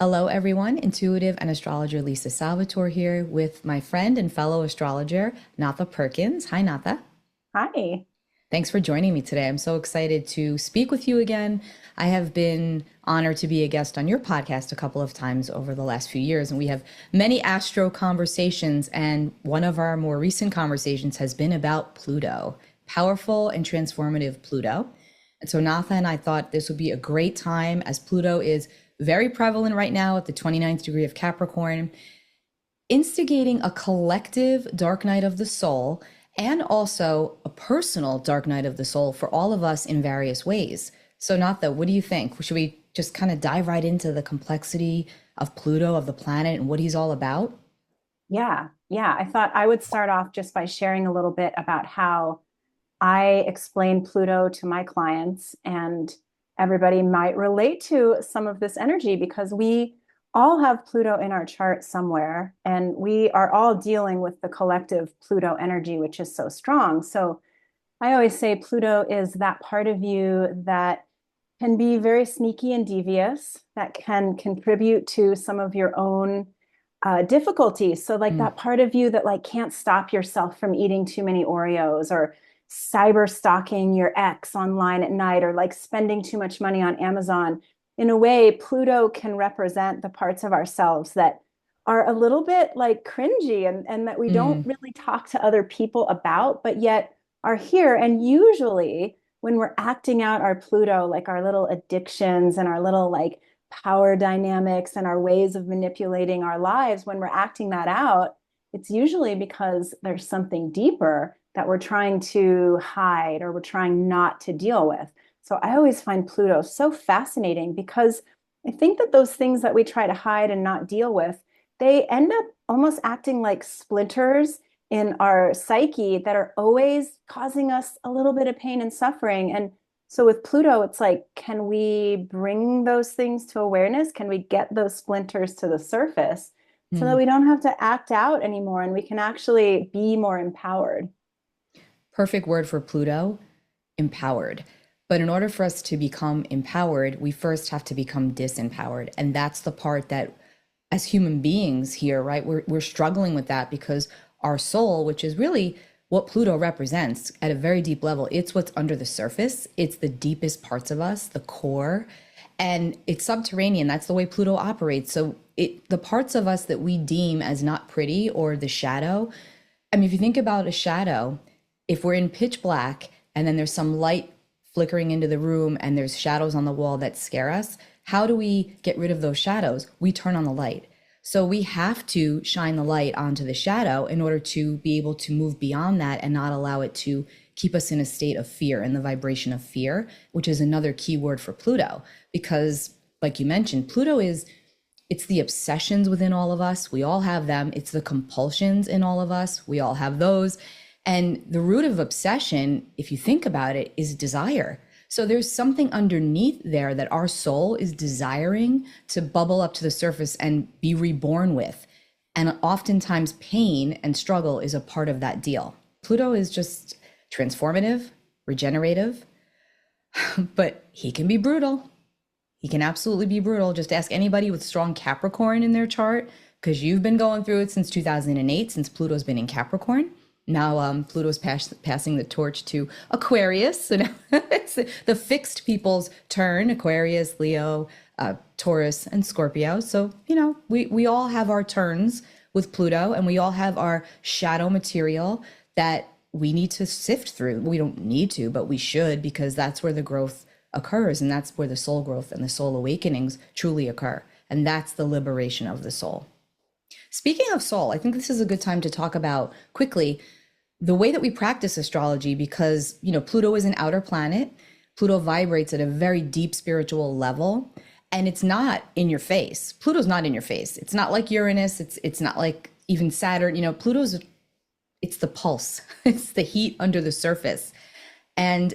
Hello, everyone. Intuitive and astrologer Lisa Salvatore here with my friend and fellow astrologer, Natha Perkins. Hi, Natha. Hi. Thanks for joining me today. I'm so excited to speak with you again. I have been honored to be a guest on your podcast a couple of times over the last few years, and we have many astro conversations. And one of our more recent conversations has been about Pluto, powerful and transformative Pluto. And so Natha and I thought this would be a great time as Pluto is very prevalent right now at the 29th degree of Capricorn, instigating a collective dark night of the soul and also a personal dark night of the soul for all of us in various ways. So, Natha, what do you think? Should we just kind of dive right into the complexity of Pluto, of the planet, and what he's all about? Yeah. I thought I would start off just by sharing a little bit about how I explain Pluto to my clients, and everybody might relate to some of this energy because we all have Pluto in our chart somewhere, and we are all dealing with the collective Pluto energy, which is so strong. So I always say Pluto is that part of you that can be very sneaky and devious, that can contribute to some of your own difficulties. So like Mm, that part of you that like can't stop yourself from eating too many Oreos, or cyber stalking your ex online at night, or like spending too much money on Amazon. In a way, Pluto can represent the parts of ourselves that are a little bit like cringy, and that we don't mm, really talk to other people about, but yet are here. And usually when we're acting out our Pluto, like our little addictions and our little like power dynamics and our ways of manipulating our lives, when we're acting that out, it's usually because there's something deeper that we're trying to hide or we're trying not to deal with. So I always find Pluto so fascinating because I think that those things that we try to hide and not deal with, they end up almost acting like splinters in our psyche that are always causing us a little bit of pain and suffering. And so with Pluto, it's like, can we bring those things to awareness? Can we get those splinters to the surface so that mm. we don't have to act out anymore and we can actually be more empowered? Perfect word for Pluto, empowered. But in order for us to become empowered, we first have to become disempowered. And that's the part that, as human beings here, right, we're struggling with that because our soul, which is really what Pluto represents at a very deep level, it's what's under the surface. It's the deepest parts of us, the core, and it's subterranean. That's the way Pluto operates. So the parts of us that we deem as not pretty or the shadow. I mean, if you think about a shadow, if we're in pitch black and then there's some light flickering into the room and there's shadows on the wall that scare us, how do we get rid of those shadows? We turn on the light. So we have to shine the light onto the shadow in order to be able to move beyond that and not allow it to keep us in a state of fear and the vibration of fear, which is another key word for Pluto. Because, like you mentioned, Pluto is it's the obsessions within all of us. We all have them. It's the compulsions in all of us. We all have those. And the root of obsession, if you think about it, is desire. So there's something underneath there that our soul is desiring to bubble up to the surface and be reborn with. And oftentimes pain and struggle is a part of that deal. Pluto is just transformative, regenerative, but he can be brutal. He can absolutely be brutal. Just ask anybody with strong Capricorn in their chart, because you've been going through it since 2008, since Pluto's been in Capricorn. Now Pluto's passing the torch to Aquarius. So now it's the fixed people's turn: Aquarius, Leo, Taurus, and Scorpio. So, we all have our turns with Pluto, and we all have our shadow material that we need to sift through. We don't need to, but we should, because that's where the growth occurs, and that's where the soul growth and the soul awakenings truly occur. And that's the liberation of the soul. Speaking of soul, I think this is a good time to talk about quickly the way that we practice astrology, because, Pluto is an outer planet. Pluto vibrates at a very deep spiritual level, and it's not in your face. Pluto's not in your face. It's not like Uranus. It's not like even Saturn. Pluto's it's the pulse. It's the heat under the surface. And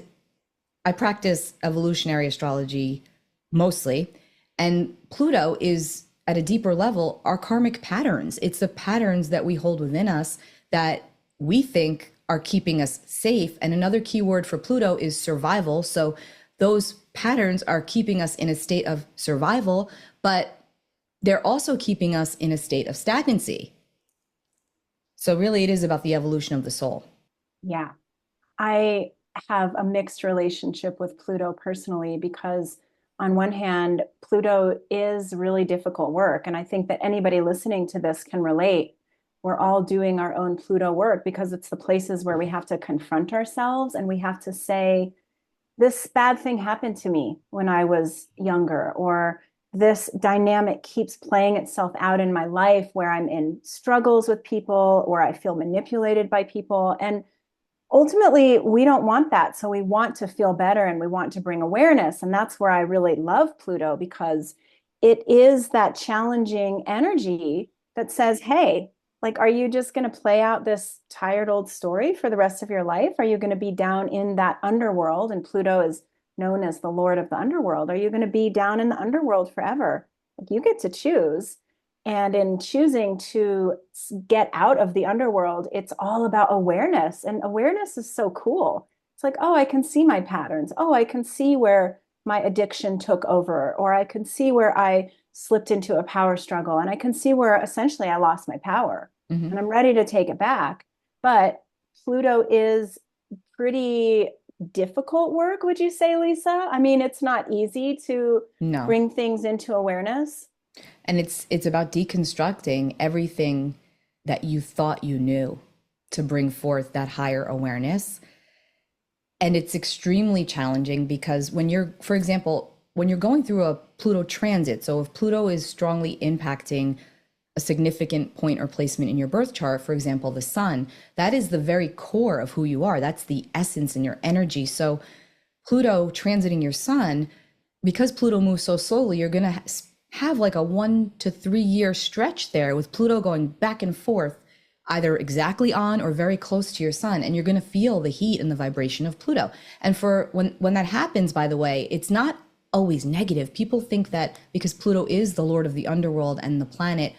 I practice evolutionary astrology mostly, and Pluto is at a deeper level our karmic patterns. It's the patterns that we hold within us that we think are keeping us safe. And another key word for Pluto is survival. So those patterns are keeping us in a state of survival, but they're also keeping us in a state of stagnancy. So really it is about the evolution of the soul. Yeah. I have a mixed relationship with Pluto personally because, on one hand, Pluto is really difficult work. And I think that anybody listening to this can relate. We're all doing our own Pluto work because it's the places where we have to confront ourselves and we have to say, this bad thing happened to me when I was younger, or this dynamic keeps playing itself out in my life where I'm in struggles with people or I feel manipulated by people. And ultimately, we don't want that. So we want to feel better and we want to bring awareness. And that's where I really love Pluto, because it is that challenging energy that says, hey, like, are you just going to play out this tired old story for the rest of your life? Are you going to be down in that underworld? And Pluto is known as the Lord of the underworld. Are you going to be down in the underworld forever? Like, you get to choose. And in choosing to get out of the underworld, it's all about awareness. And awareness is so cool. It's like, oh, I can see my patterns. Oh, I can see where my addiction took over, or I can see where I slipped into a power struggle, and I can see where essentially I lost my power. Mm-hmm. And I'm ready to take it back. But Pluto is pretty difficult work, would you say, Lisa? I mean, it's not easy to No. bring things into awareness. And it's about deconstructing everything that you thought you knew to bring forth that higher awareness. And it's extremely challenging because when you're, for example, when you're going through a Pluto transit, so if Pluto is strongly impacting a significant point or placement in your birth chart, for example, the sun, that is the very core of who you are. That's the essence in your energy. So Pluto transiting your sun, because Pluto moves so slowly, you're going to have like a 1 to 3 year stretch there with Pluto going back and forth, either exactly on or very close to your sun. And you're going to feel the heat and the vibration of Pluto. And for when that happens, by the way, it's not always negative. People think that because Pluto is the lord of the underworld and the planet,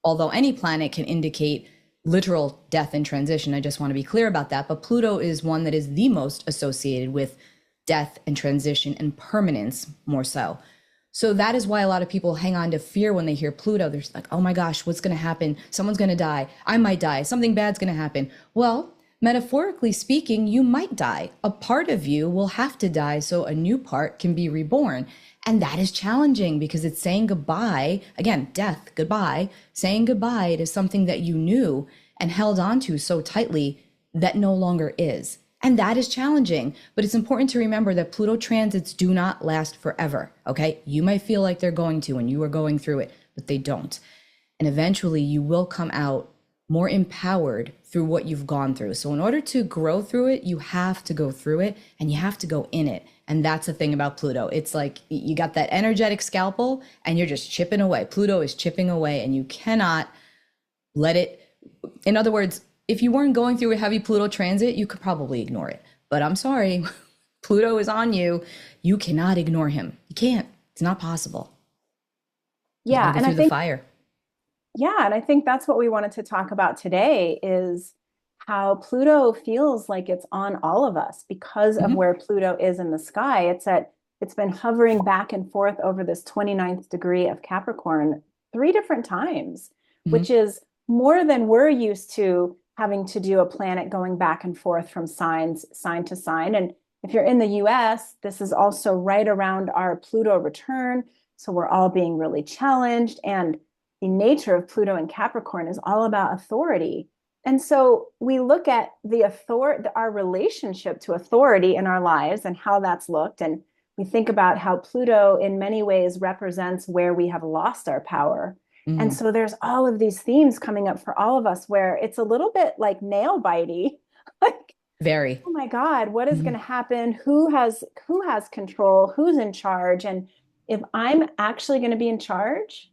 although any planet can indicate literal death and transition, I just want to be clear about that. But Pluto is one that is the most associated with death and transition and permanence, more so. So that is why a lot of people hang on to fear when they hear Pluto. They're like, oh my gosh, what's going to happen? Someone's going to die. I might die. Something bad's going to happen. Well, metaphorically speaking, you might die. A part of you will have to die so a new part can be reborn. And that is challenging because it's saying goodbye, again, death, goodbye, saying goodbye to something that you knew and held on to so tightly that no longer is. And that is challenging, but it's important to remember that Pluto transits do not last forever, okay? You might feel like they're going to when you are going through it, but they don't. And eventually you will come out more empowered through what you've gone through. So in order to grow through it, you have to go through it and you have to go in it. And that's the thing about Pluto. It's like you got that energetic scalpel and you're just chipping away. Pluto is chipping away and you cannot let it, in other words, if you weren't going through a heavy Pluto transit, you could probably ignore it. But I'm sorry, Pluto is on you. You cannot ignore him. You can't. It's not possible. You gotta Yeah, go and I through the think fire. Yeah, and I think that's what we wanted to talk about today is how Pluto feels like it's on all of us because of Hmm. where Pluto is in the sky. It's been hovering back and forth over this 29th degree of Capricorn 3 different times, Hmm. which is more than we're used to having to do a planet going back and forth from sign to sign. And if you're in the US, this is also right around our Pluto return. So we're all being really challenged. And the nature of Pluto and Capricorn is all about authority. And so we look at our relationship to authority in our lives and how that's looked. And we think about how Pluto in many ways represents where we have lost our power. And Hmm. so there's all of these themes coming up for all of us where it's a little bit like nail bitey. Like, Very. oh my God, what is Hmm. going to happen? Who has control? Who's in charge? And if I'm actually going to be in charge,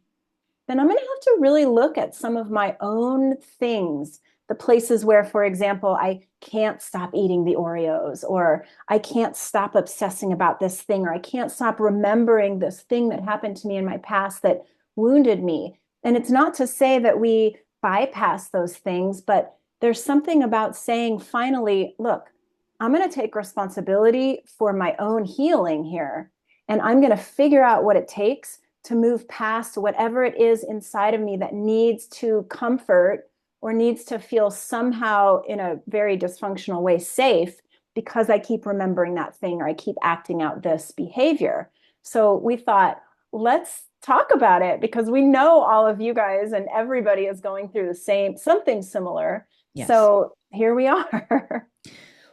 then I'm going to have to really look at some of my own things, the places where, for example, I can't stop eating the Oreos, or I can't stop obsessing about this thing, or I can't stop remembering this thing that happened to me in my past that wounded me. And it's not to say that we bypass those things, but there's something about saying, finally, look, I'm going to take responsibility for my own healing here. And I'm going to figure out what it takes to move past whatever it is inside of me that needs to comfort or needs to feel somehow in a very dysfunctional way safe because I keep remembering that thing or I keep acting out this behavior. So we thought, let's talk about it because we know all of you guys and everybody is going through the same, something similar. Yes. So here we are.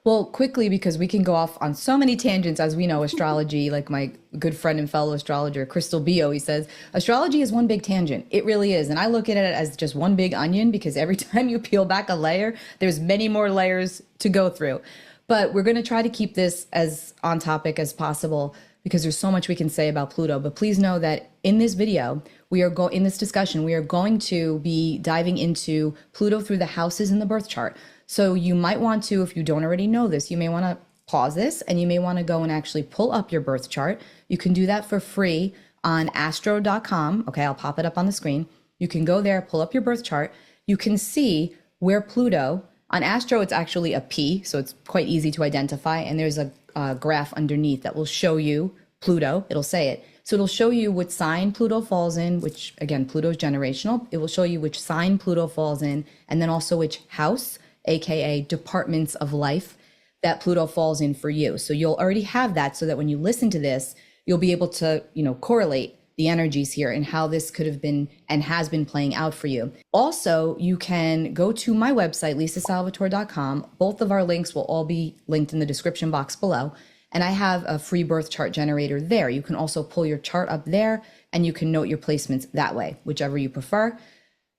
Well, quickly, because we can go off on so many tangents, as we know, astrology, like my good friend and fellow astrologer, Crystal B always says, astrology is one big tangent. It really is. And I look at it as just one big onion because every time you peel back a layer, there's many more layers to go through. But we're going to try to keep this as on topic as possible because there's so much we can say about Pluto. But please know that in this video, in this discussion, we are going to be diving into Pluto through the houses in the birth chart. So you might want to, if you don't already know this, you may want to pause this and you may want to go and actually pull up your birth chart. You can do that for free on astro.com. Okay, I'll pop it up on the screen. You can go there, pull up your birth chart. You can see where Pluto, on Astro, it's actually a P, so it's quite easy to identify. And there's a graph underneath that will show you Pluto. It'll say it. So it'll show you which sign Pluto falls in, which again, Pluto's generational. It will show you which sign Pluto falls in, and then also which house, AKA departments of life, that Pluto falls in for you. So you'll already have that so that when you listen to this, you'll be able to, correlate the energies here and how this could have been and has been playing out for you. Also, you can go to my website, lisasalvatore.com. Both of our links will all be linked in the description box below. And I have a free birth chart generator there. You can also pull your chart up there and you can note your placements that way, whichever you prefer.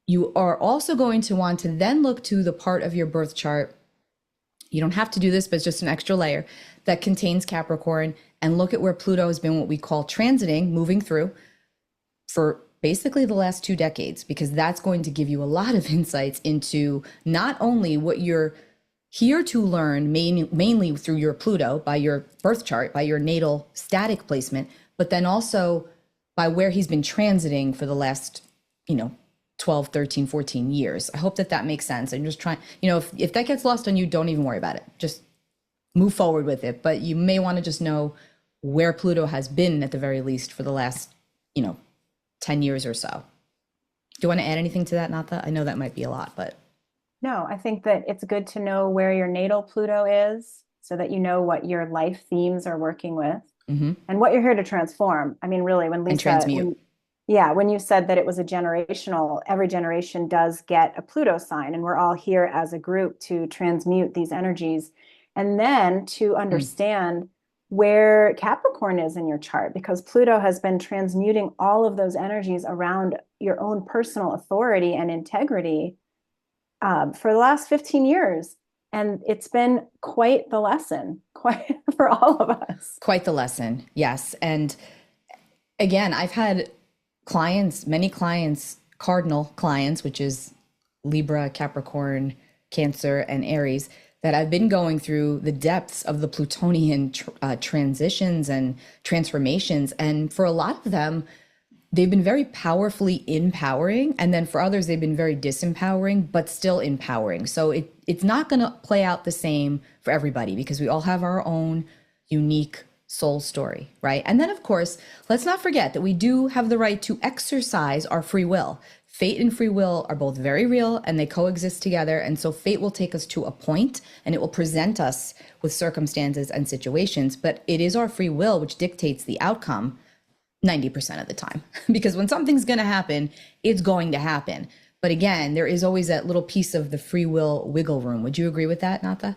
You are also going to want to then look to the part of your birth chart. You don't have to do this, but it's just an extra layer that contains Capricorn, and look at where Pluto has been what we call transiting, moving through for basically the last 2 decades, because that's going to give you a lot of insights into not only what you're here to learn mainly through your Pluto, by your birth chart, by your natal static placement, but then also by where he's been transiting for the last, 12, 13, 14 years. I hope that makes sense. I'm just trying, if that gets lost on you, don't even worry about it. Just move forward with it. But you may want to just know where Pluto has been at the very least for the last, 10 years or so. Do you want to add anything to that, Natha? I know that might be a lot, but. No, I think that it's good to know where your natal Pluto is so that you know what your life themes are working with and what you're here to transform. I mean, really, when Lisa, and transmute. When you said that it was a generational, every generation does get a Pluto sign, and we're all here as a group to transmute these energies and then to understand where Capricorn is in your chart, because Pluto has been transmuting all of those energies around your own personal authority and integrity for the last 15 years. And it's been quite the lesson, quite for all of us. Quite the lesson, yes. And again, I've had many clients, cardinal clients, which is Libra, Capricorn, Cancer, and Aries, that I've been going through the depths of the Plutonian transitions and transformations. And for a lot of them, they've been very powerfully empowering. And then for others, they've been very disempowering, but still empowering. So it's not going to play out the same for everybody because we all have our own unique soul story, right? And then, of course, let's not forget that we do have the right to exercise our free will. Fate and free will are both very real and they coexist together. And so fate will take us to a point and it will present us with circumstances and situations, but it is our free will which dictates the outcome 90% of the time. Because when something's going to happen, it's going to happen. But again, there is always that little piece of the free will wiggle room. Would you agree with that, Natha?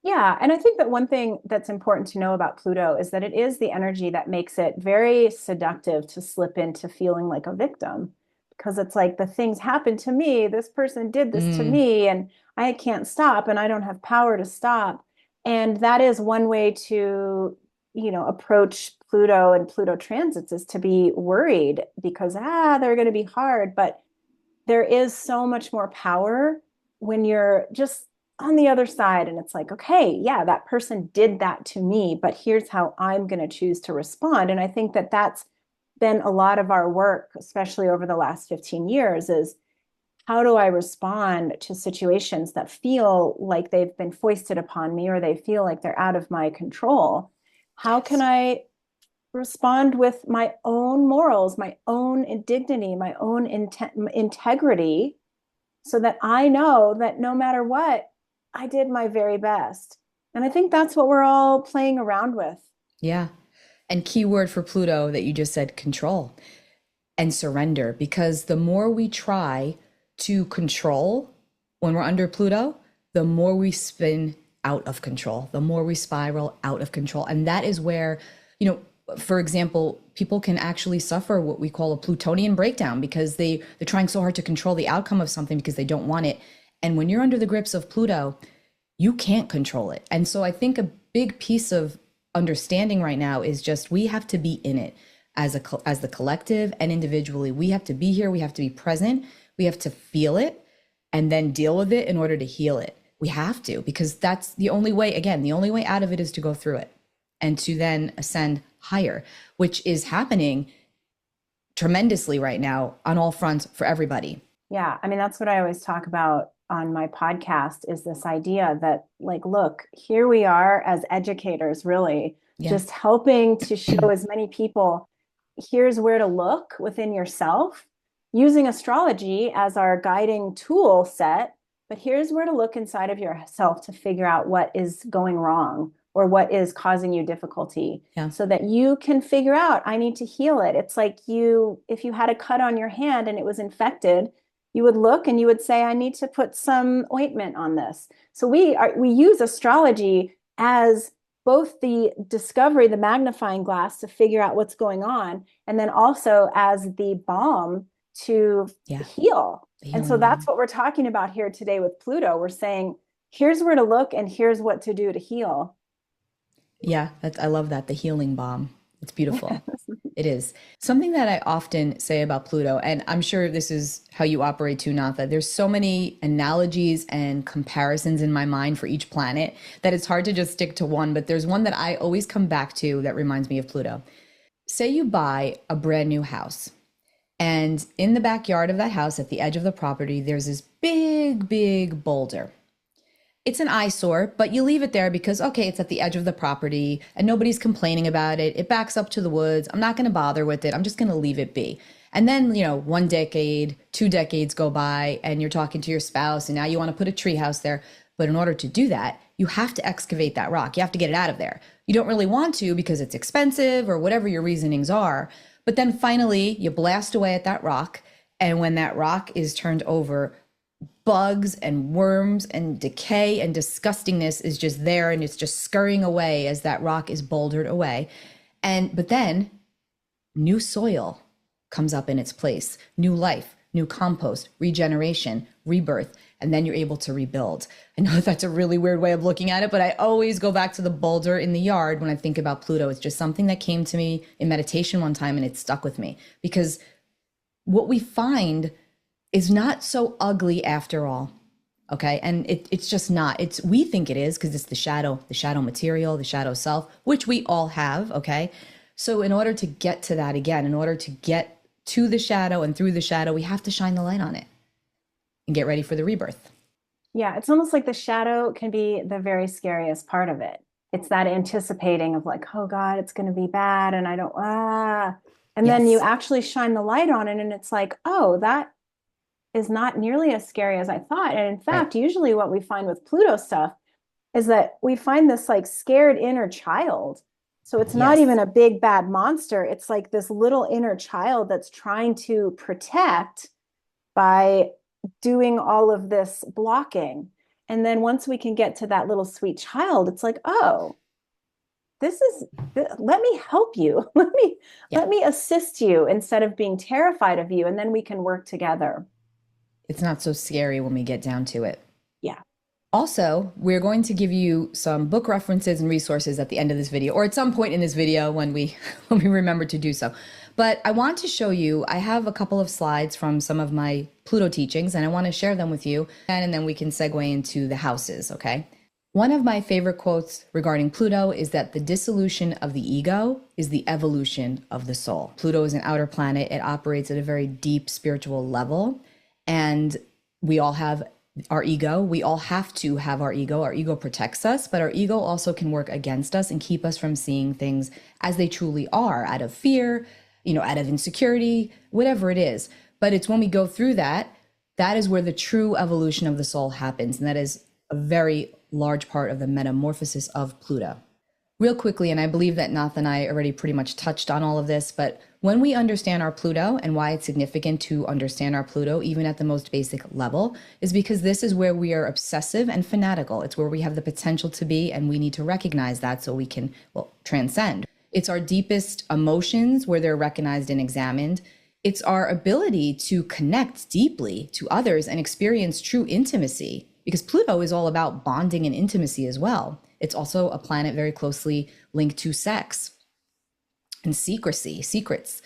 Yeah, and I think that one thing that's important to know about Pluto is that it is the energy that makes it very seductive to slip into feeling like a victim, because it's like the things happened to me, this person did this to me, and I can't stop, and I don't have power to stop. And that is one way to, approach Pluto and Pluto transits, is to be worried because, they're going to be hard. But there is so much more power when you're just on the other side and it's like, okay, yeah, that person did that to me, but here's how I'm going to choose to respond. And I think that that's been a lot of our work, especially over the last 15 years, is how do I respond to situations that feel like they've been foisted upon me or they feel like they're out of my control? How can I respond with my own morals, my own dignity, my own integrity, so that I know that no matter what, I did my very best. And I think that's what we're all playing around with. Yeah. And key word for Pluto that you just said, control and surrender. Because the more we try to control when we're under Pluto, the more we spin out of control, the more we spiral out of control. And that is where, for example, people can actually suffer what we call a Plutonian breakdown because they're trying so hard to control the outcome of something because they don't want it. And when you're under the grips of Pluto, you can't control it. And so I think a big piece of understanding right now is just we have to be in it as the collective and individually. We have to be here. We have to be present. We have to feel it and then deal with it in order to heal it. We have to, because that's the only way, again, the only way out of it is to go through it and to then ascend higher, which is happening tremendously right now on all fronts for everybody. Yeah. I mean, that's what I always talk about on my podcast is this idea that, like, look, here we are as educators, really just helping to show as many people, here's where to look within yourself, using astrology as our guiding tool set. But here's where to look inside of yourself to figure out what is going wrong or what is causing you difficulty, so that you can figure out, I need to heal it. It's like if you had a cut on your hand and it was infected, you would look and you would say, I need to put some ointment on this. So we use astrology as both the discovery, the magnifying glass to figure out what's going on, and then also as the balm to heal. And so that's what we're talking about here today with Pluto. We're saying, here's where to look and here's what to do to heal. Yeah, I love that. The healing balm. It's beautiful. It is. Something that I often say about Pluto, and I'm sure this is how you operate too, Natha, there's so many analogies and comparisons in my mind for each planet that it's hard to just stick to one, but there's one that I always come back to that reminds me of Pluto. Say you buy a brand new house, and in the backyard of that house, at the edge of the property, there's this big, big boulder. It's an eyesore, but you leave it there because, okay, it's at the edge of the property and nobody's complaining about it. It backs up to the woods. I'm not going to bother with it. I'm just going to leave it be. And then, 1 decade, 2 decades go by and you're talking to your spouse and now you want to put a tree house there. But in order to do that, you have to excavate that rock. You have to get it out of there. You don't really want to because it's expensive or whatever your reasonings are. But then finally you blast away at that rock. And when that rock is turned over, bugs and worms and decay and disgustingness is just there, and it's just scurrying away as that rock is bouldered away. But then new soil comes up in its place, new life, new compost, regeneration, rebirth, and then you're able to rebuild. I know that's a really weird way of looking at it, but I always go back to the boulder in the yard when I think about Pluto. It's just something that came to me in meditation one time and it stuck with me, because what we find is not so ugly after all. Okay. And it's just not. We think it is because it's the shadow material, the shadow self, which we all have. Okay. So in order to get to that again, in order to get to the shadow and through the shadow, we have to shine the light on it and get ready for the rebirth. Yeah. It's almost like the shadow can be the very scariest part of it. It's that anticipating of like, oh God, it's going to be bad. And I don't, and then you actually shine the light on it and it's like, oh, that is not nearly as scary as I thought. And in fact, usually what we find with Pluto stuff is that we find this like scared inner child. So it's not even a big bad monster. It's like this little inner child that's trying to protect by doing all of this blocking. And then once we can get to that little sweet child, it's like, oh, let me help you. Let me assist you instead of being terrified of you. And then we can work together. It's not so scary when we get down to it. Yeah. Also, we're going to give you some book references and resources at the end of this video, or at some point in this video when we remember to do so. But I want to show you, I have a couple of slides from some of my Pluto teachings, and I want to share them with you, and then we can segue into the houses, okay? One of my favorite quotes regarding Pluto is that the dissolution of the ego is the evolution of the soul. Pluto is an outer planet. It operates at a very deep spiritual level. And we all have our ego. We all have to have our ego. Our ego protects us, but our ego also can work against us and keep us from seeing things as they truly are, out of fear, out of insecurity, whatever it is. But it's when we go through that, that is where the true evolution of the soul happens. And that is a very large part of the metamorphosis of Pluto. Real quickly, and I believe that Nath and I already pretty much touched on all of this, but when we understand our Pluto and why it's significant to understand our Pluto, even at the most basic level, is because this is where we are obsessive and fanatical. It's where we have the potential to be, and we need to recognize that so we can, transcend. It's our deepest emotions where they're recognized and examined. It's our ability to connect deeply to others and experience true intimacy, because Pluto is all about bonding and intimacy as well. It's also a planet very closely linked to sex and secrets.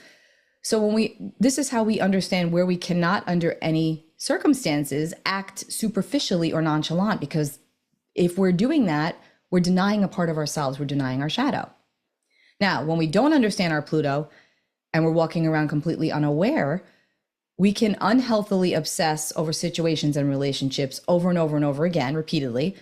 So this is how we understand where we cannot under any circumstances act superficially or nonchalant, because if we're doing that, we're denying a part of ourselves, we're denying our shadow. Now, when we don't understand our Pluto and we're walking around completely unaware, we can unhealthily obsess over situations and relationships over and over and over again, repeatedly.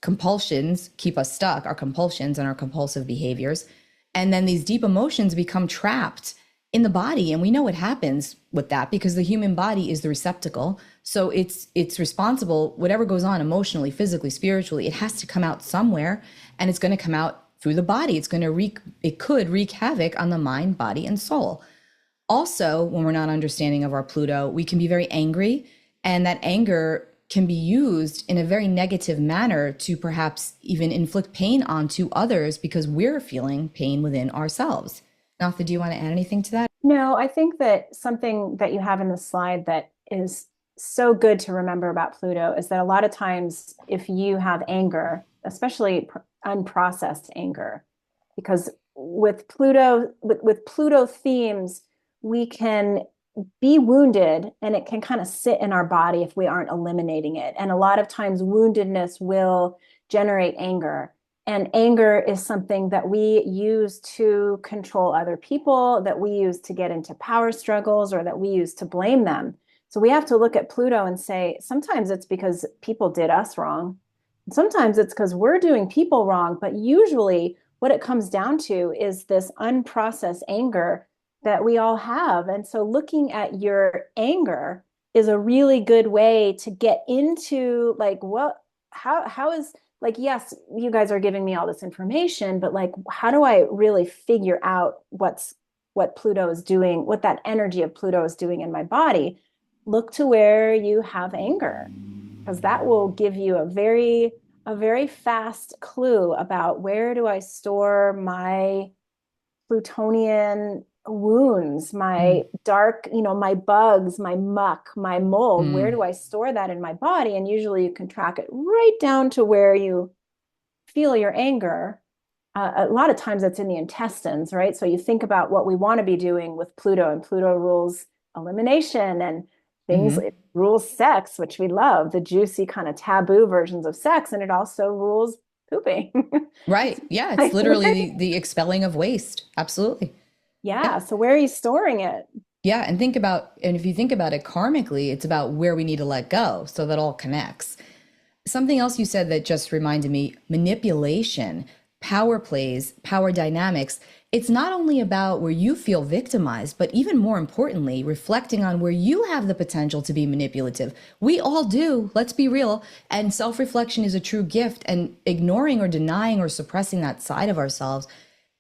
Compulsions keep us stuck, our compulsions and our compulsive behaviors. And then these deep emotions become trapped in the body. And we know what happens with that because the human body is the receptacle. So it's responsible, whatever goes on emotionally, physically, spiritually, it has to come out somewhere, and it's going to come out through the body. It could wreak havoc on the mind, body, and soul. Also, when we're not understanding of our Pluto, we can be very angry, and that anger can be used in a very negative manner to perhaps even inflict pain onto others because we're feeling pain within ourselves. Natha, do you want to add anything to that? No, I think that something that you have in the slide that is so good to remember about Pluto is that a lot of times if you have anger, especially unprocessed anger, because with Pluto themes, we can be wounded and it can kind of sit in our body if we aren't eliminating it. And a lot of times woundedness will generate anger. And anger is something that we use to control other people, that we use to get into power struggles, or that we use to blame them. So we have to look at Pluto and say, sometimes it's because people did us wrong. Sometimes it's because we're doing people wrong. But usually what it comes down to is this unprocessed anger that we all have. And so looking at your anger is a really good way to get into how is, yes, you guys are giving me all this information, but how do I really figure out what Pluto is doing, what that energy of Pluto is doing in my body? Look to where you have anger, because that will give you a very fast clue about where do I store my Plutonian wounds, my dark, my bugs, my muck, my mold. Where do I store that in my body? And usually you can track it right down to where you feel your anger. A lot of times it's in the intestines, right? So you think about what we want to be doing with Pluto, and Pluto rules elimination and things. It rules sex, which we love, the juicy kind of taboo versions of sex. And it also rules pooping. Right. Yeah. It's literally the expelling of waste. Absolutely. Yeah. So where are you storing it? Yeah. And if you think about it karmically, it's about where we need to let go. So that all connects. Something else you said that just reminded me, manipulation, power plays, power dynamics. It's not only about where you feel victimized, but even more importantly, reflecting on where you have the potential to be manipulative. We all do, let's be real. And self-reflection is a true gift. And ignoring or denying or suppressing that side of ourselves,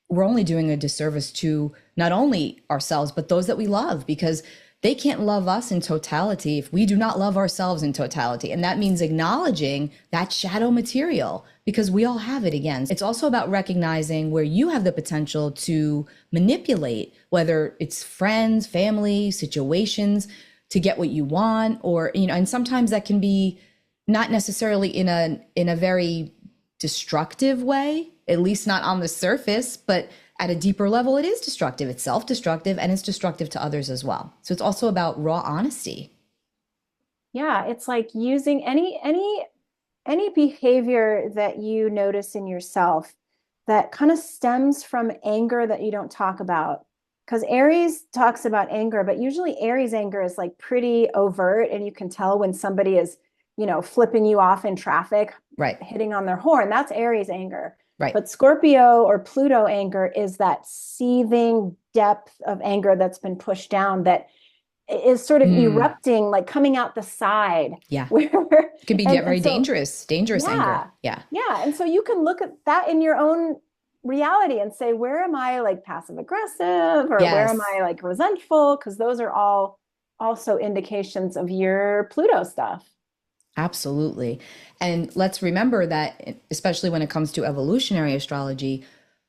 we're only doing a disservice to not only ourselves, but those that we love, because they can't love us in totality if we do not love ourselves in totality. And that means acknowledging that shadow material, because we all have it again. It's also about recognizing where you have the potential to manipulate, whether it's friends, family, situations, to get what you want, or, and sometimes that can be not necessarily in a very destructive way, at least not on the surface, but at a deeper level, it is destructive. It's self-destructive, and it's destructive to others as well. So it's also about raw honesty. Yeah, it's like using any behavior that you notice in yourself that kind of stems from anger that you don't talk about. Because Aries talks about anger, but usually Aries anger is like pretty overt, and you can tell when somebody is flipping you off in traffic, Right. hitting on their horn. That's Aries anger. Right. But Scorpio or Pluto anger is that seething depth of anger that's been pushed down, that is sort of erupting, like coming out the side. Yeah. Where It can be very so, dangerous anger. Yeah. Yeah. And so you can look at that in your own reality and say, where am I like passive aggressive, or where am I like resentful? Because those are all also indications of your Pluto stuff. Absolutely. And let's remember that, especially when it comes to evolutionary astrology,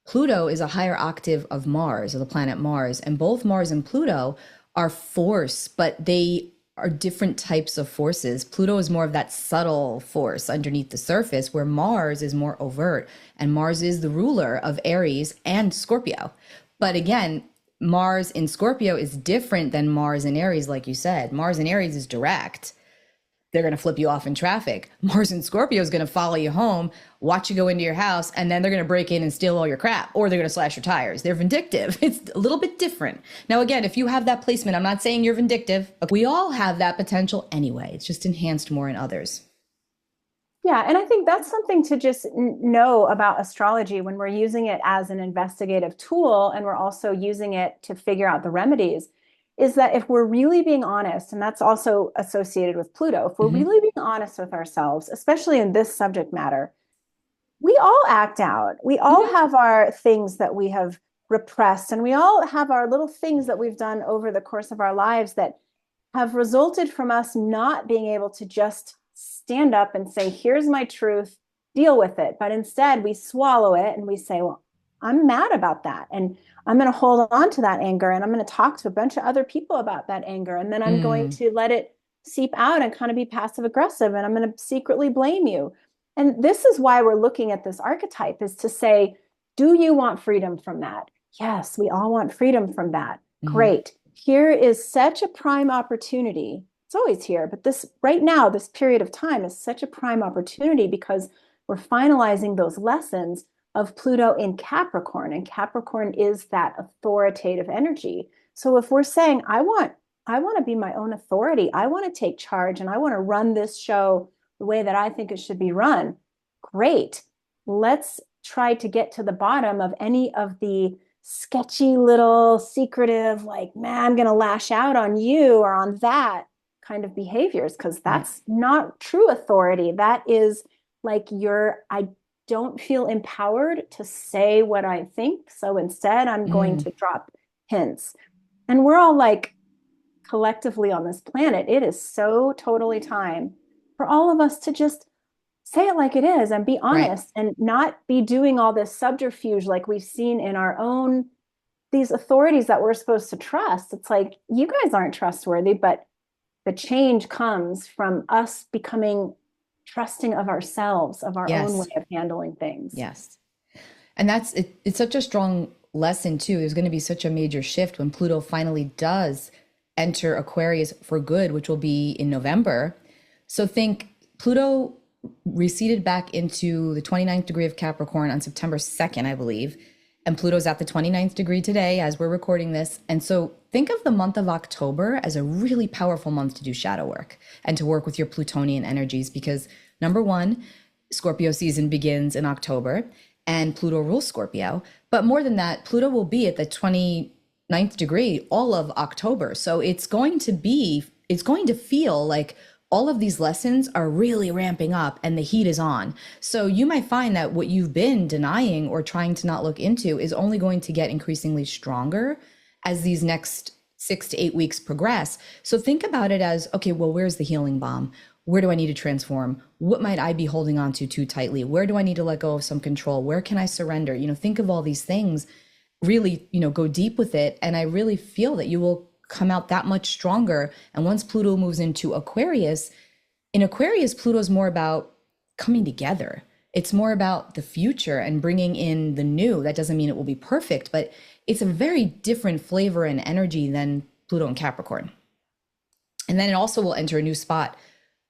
Pluto is a higher octave of Mars, of the planet Mars. And both Mars and Pluto are force, but they are different types of forces. Pluto is more of that subtle force underneath the surface, where Mars is more overt. And Mars is the ruler of Aries and Scorpio. But again, Mars in Scorpio is different than Mars in Aries, like you said. Mars in Aries is direct. They're going to flip you off in traffic. Mars in Scorpio is going to follow you home, watch you go into your house, and then they're going to break in and steal all your crap, or they're going to slash your tires. They're vindictive. It's a little bit different. Now, again, if you have that placement, I'm not saying you're vindictive. We all have that potential anyway. It's just enhanced more in others. Yeah, and I think that's something to just know about astrology when we're using it as an investigative tool, and we're also using it to figure out the remedies, is that if we're really being honest, and that's also associated with Pluto, if we're really being honest with ourselves, especially in this subject matter, we all act out. We all have our things that we have repressed, and we all have our little things that we've done over the course of our lives that have resulted from us not being able to just stand up and say, here's my truth, deal with it. But instead we swallow it and we say, well, I'm mad about that, and I'm going to hold on to that anger, and I'm going to talk to a bunch of other people about that anger, and then I'm going to let it seep out and kind of be passive aggressive, and I'm going to secretly blame you. And this is why we're looking at this archetype, is to say, do you want freedom from that? Yes, we all want freedom from that. Great. Here is such a prime opportunity. It's always here, but this right now, this period of time is such a prime opportunity, because we're finalizing those lessons of Pluto in Capricorn, and Capricorn is that authoritative energy. So if we're saying, I want to be my own authority, I want to take charge, and I want to run this show the way that I think it should be run, great. Let's try to get to the bottom of any of the sketchy little secretive, like, man, I'm going to lash out on you or on that kind of behaviors, because that's not true authority. That is like I don't feel empowered to say what I think, so instead I'm going to drop hints. And we're all like, collectively on this planet, it is so totally time for all of us to just say it like it is and be honest, and not be doing all this subterfuge like we've seen in our own, these authorities that we're supposed to trust. It's like, you guys aren't trustworthy, but the change comes from us becoming trusting of ourselves, of our own way of handling things. Yes. And it's such a strong lesson too. There's going to be such a major shift when Pluto finally does enter Aquarius for good, which will be in November. So think Pluto receded back into the 29th degree of Capricorn on September 2nd, I believe. And Pluto's at the 29th degree today as we're recording this. And so think of the month of October as a really powerful month to do shadow work and to work with your Plutonian energies, because number one, Scorpio season begins in October and Pluto rules Scorpio. But more than that, Pluto will be at the 29th degree all of October. So it's going to feel like all of these lessons are really ramping up and the heat is on. So you might find that what you've been denying or trying to not look into is only going to get increasingly stronger as these next 6 to 8 weeks progress. So think about it as, okay, well, where's the healing bomb? Where do I need to transform? What might I be holding on to too tightly? Where do I need to let go of some control? Where can I surrender? Think of all these things, really, go deep with it. And I really feel that you will come out that much stronger. And once Pluto moves into Aquarius, in Aquarius, Pluto's more about coming together. It's more about the future and bringing in the new. That doesn't mean it will be perfect, but it's a very different flavor and energy than Pluto and Capricorn. And then it also will enter a new spot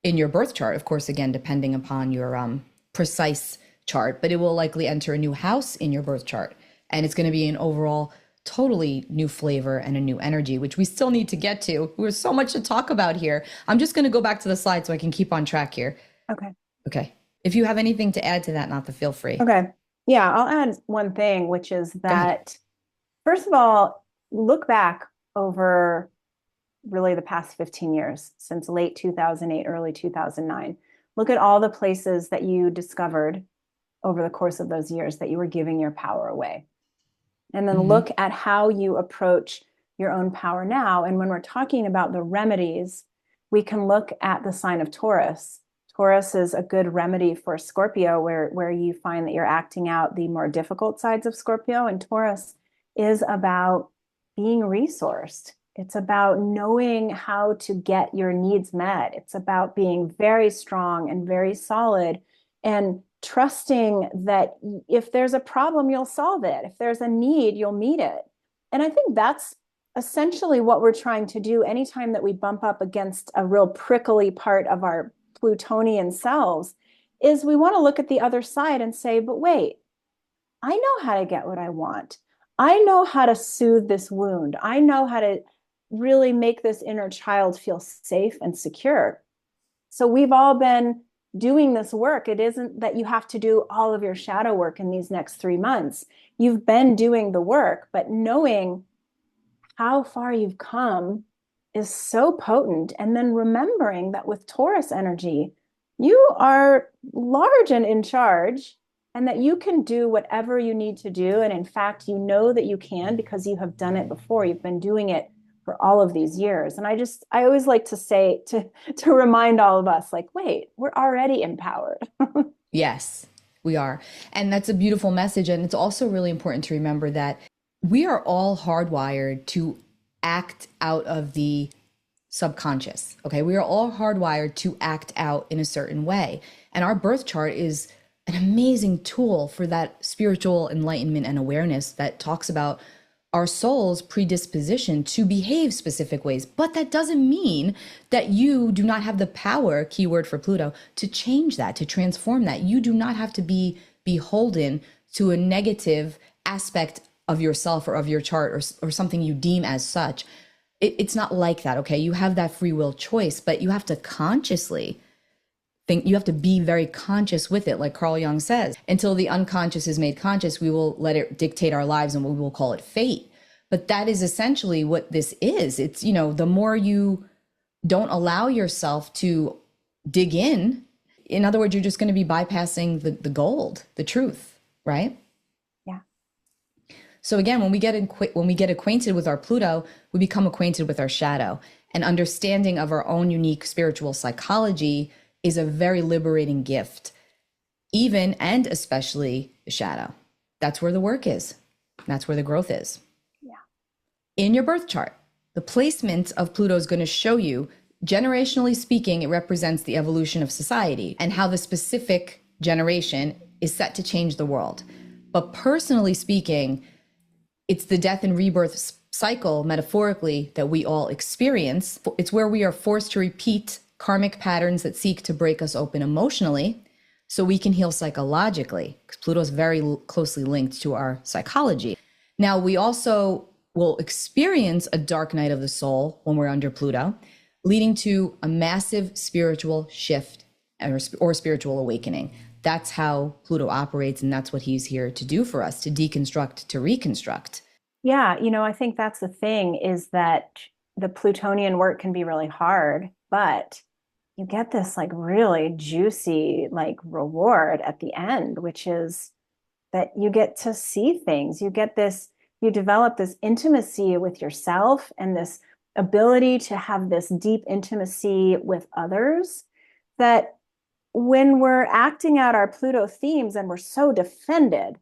in your birth chart, of course, again, depending upon your precise chart, but it will likely enter a new house in your birth chart. And it's going to be an overall totally new flavor and a new energy, which we still need to get to. There's so much to talk about here. I'm just going to go back to the slide so I can keep on track here. Okay. Okay. If you have anything to add to that, Natha, feel free. Okay. Yeah, I'll add one thing, which is Go ahead. that, first of all, look back over really the past 15 years, since late 2008, early 2009. Look at all the places that you discovered over the course of those years that you were giving your power away. And then Mm-hmm. look at how you approach your own power now. And when we're talking about the remedies, we can look at the sign of Taurus. Taurus is a good remedy for Scorpio, where you find that you're acting out the more difficult sides of Scorpio. And Taurus is about being resourced. It's about knowing how to get your needs met. It's about being very strong and very solid and trusting that if there's a problem, you'll solve it. If there's a need, you'll meet it. And I think that's essentially what we're trying to do anytime that we bump up against a real prickly part of our Plutonian selves, is we want to look at the other side and say, but wait, I know how to get what I want. I know how to soothe this wound. I know how to really make this inner child feel safe and secure. So we've all been doing this work. It isn't that you have to do all of your shadow work in these next 3 months. You've been doing the work, but knowing how far you've come is so potent. And then remembering that with Taurus energy, you are large and in charge, and that you can do whatever you need to do. And in fact, you know that you can because you have done it before. You've been doing it for all of these years. And I always like to say, to remind all of us, like, wait, we're already empowered. Yes, we are. And that's a beautiful message. And it's also really important to remember that we are all hardwired to act out of the subconscious. Okay. We are all hardwired to act out in a certain way. And our birth chart is an amazing tool for that spiritual enlightenment and awareness that talks about our soul's predisposition to behave specific ways. But that doesn't mean that you do not have the power, keyword for Pluto, to change that, to transform that. You do not have to be beholden to a negative aspect of yourself or of your chart, or something you deem as such. It's not like that, okay? You have that free will choice, but you have to consciously think, you have to be very conscious with it. Like Carl Jung says, until the unconscious is made conscious, we will let it dictate our lives and we will call it fate. But that is essentially what this is. It's, the more you don't allow yourself to dig in other words, you're just going to be bypassing the gold, the truth, right? Yeah. So again, when we get acquainted with our Pluto, we become acquainted with our shadow. And understanding of our own unique spiritual psychology is a very liberating gift, even and especially the shadow. That's where the work is. That's where the growth is. Yeah. In your birth chart, the placement of Pluto is going to show you, generationally speaking, it represents the evolution of society and how the specific generation is set to change the world. But personally speaking, it's the death and rebirth cycle, metaphorically, that we all experience. It's where we are forced to repeat karmic patterns that seek to break us open emotionally so we can heal psychologically, because Pluto is very closely linked to our psychology. Now, we also will experience a dark night of the soul when we're under Pluto, leading to a massive spiritual shift or spiritual awakening. That's how Pluto operates, and that's what he's here to do for us, to deconstruct, to reconstruct. Yeah, I think that's the thing, is that the Plutonian work can be really hard, but you get this like really juicy like reward at the end, which is that you get to see things. You develop this intimacy with yourself and this ability to have this deep intimacy with others, that when we're acting out our Pluto themes and we're so defended,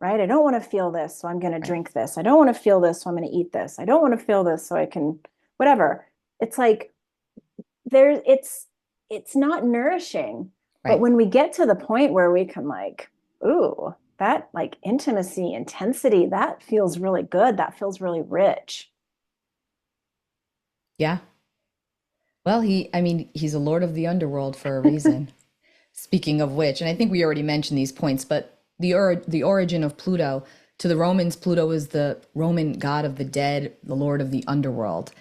right? I don't want to feel this, so I'm going to drink this. I don't want to feel this, so I'm going to eat this. I don't want to feel this, so I can whatever. It's like it's not nourishing. Right. But when we get to the point where we can like, ooh, that like intimacy, intensity, that feels really good. That feels really rich. Yeah. Well, he's a lord of the underworld for a reason. Speaking of which, and I think we already mentioned these points, but the origin of Pluto To the Romans, Pluto is the Roman god of the dead, the lord of the underworld.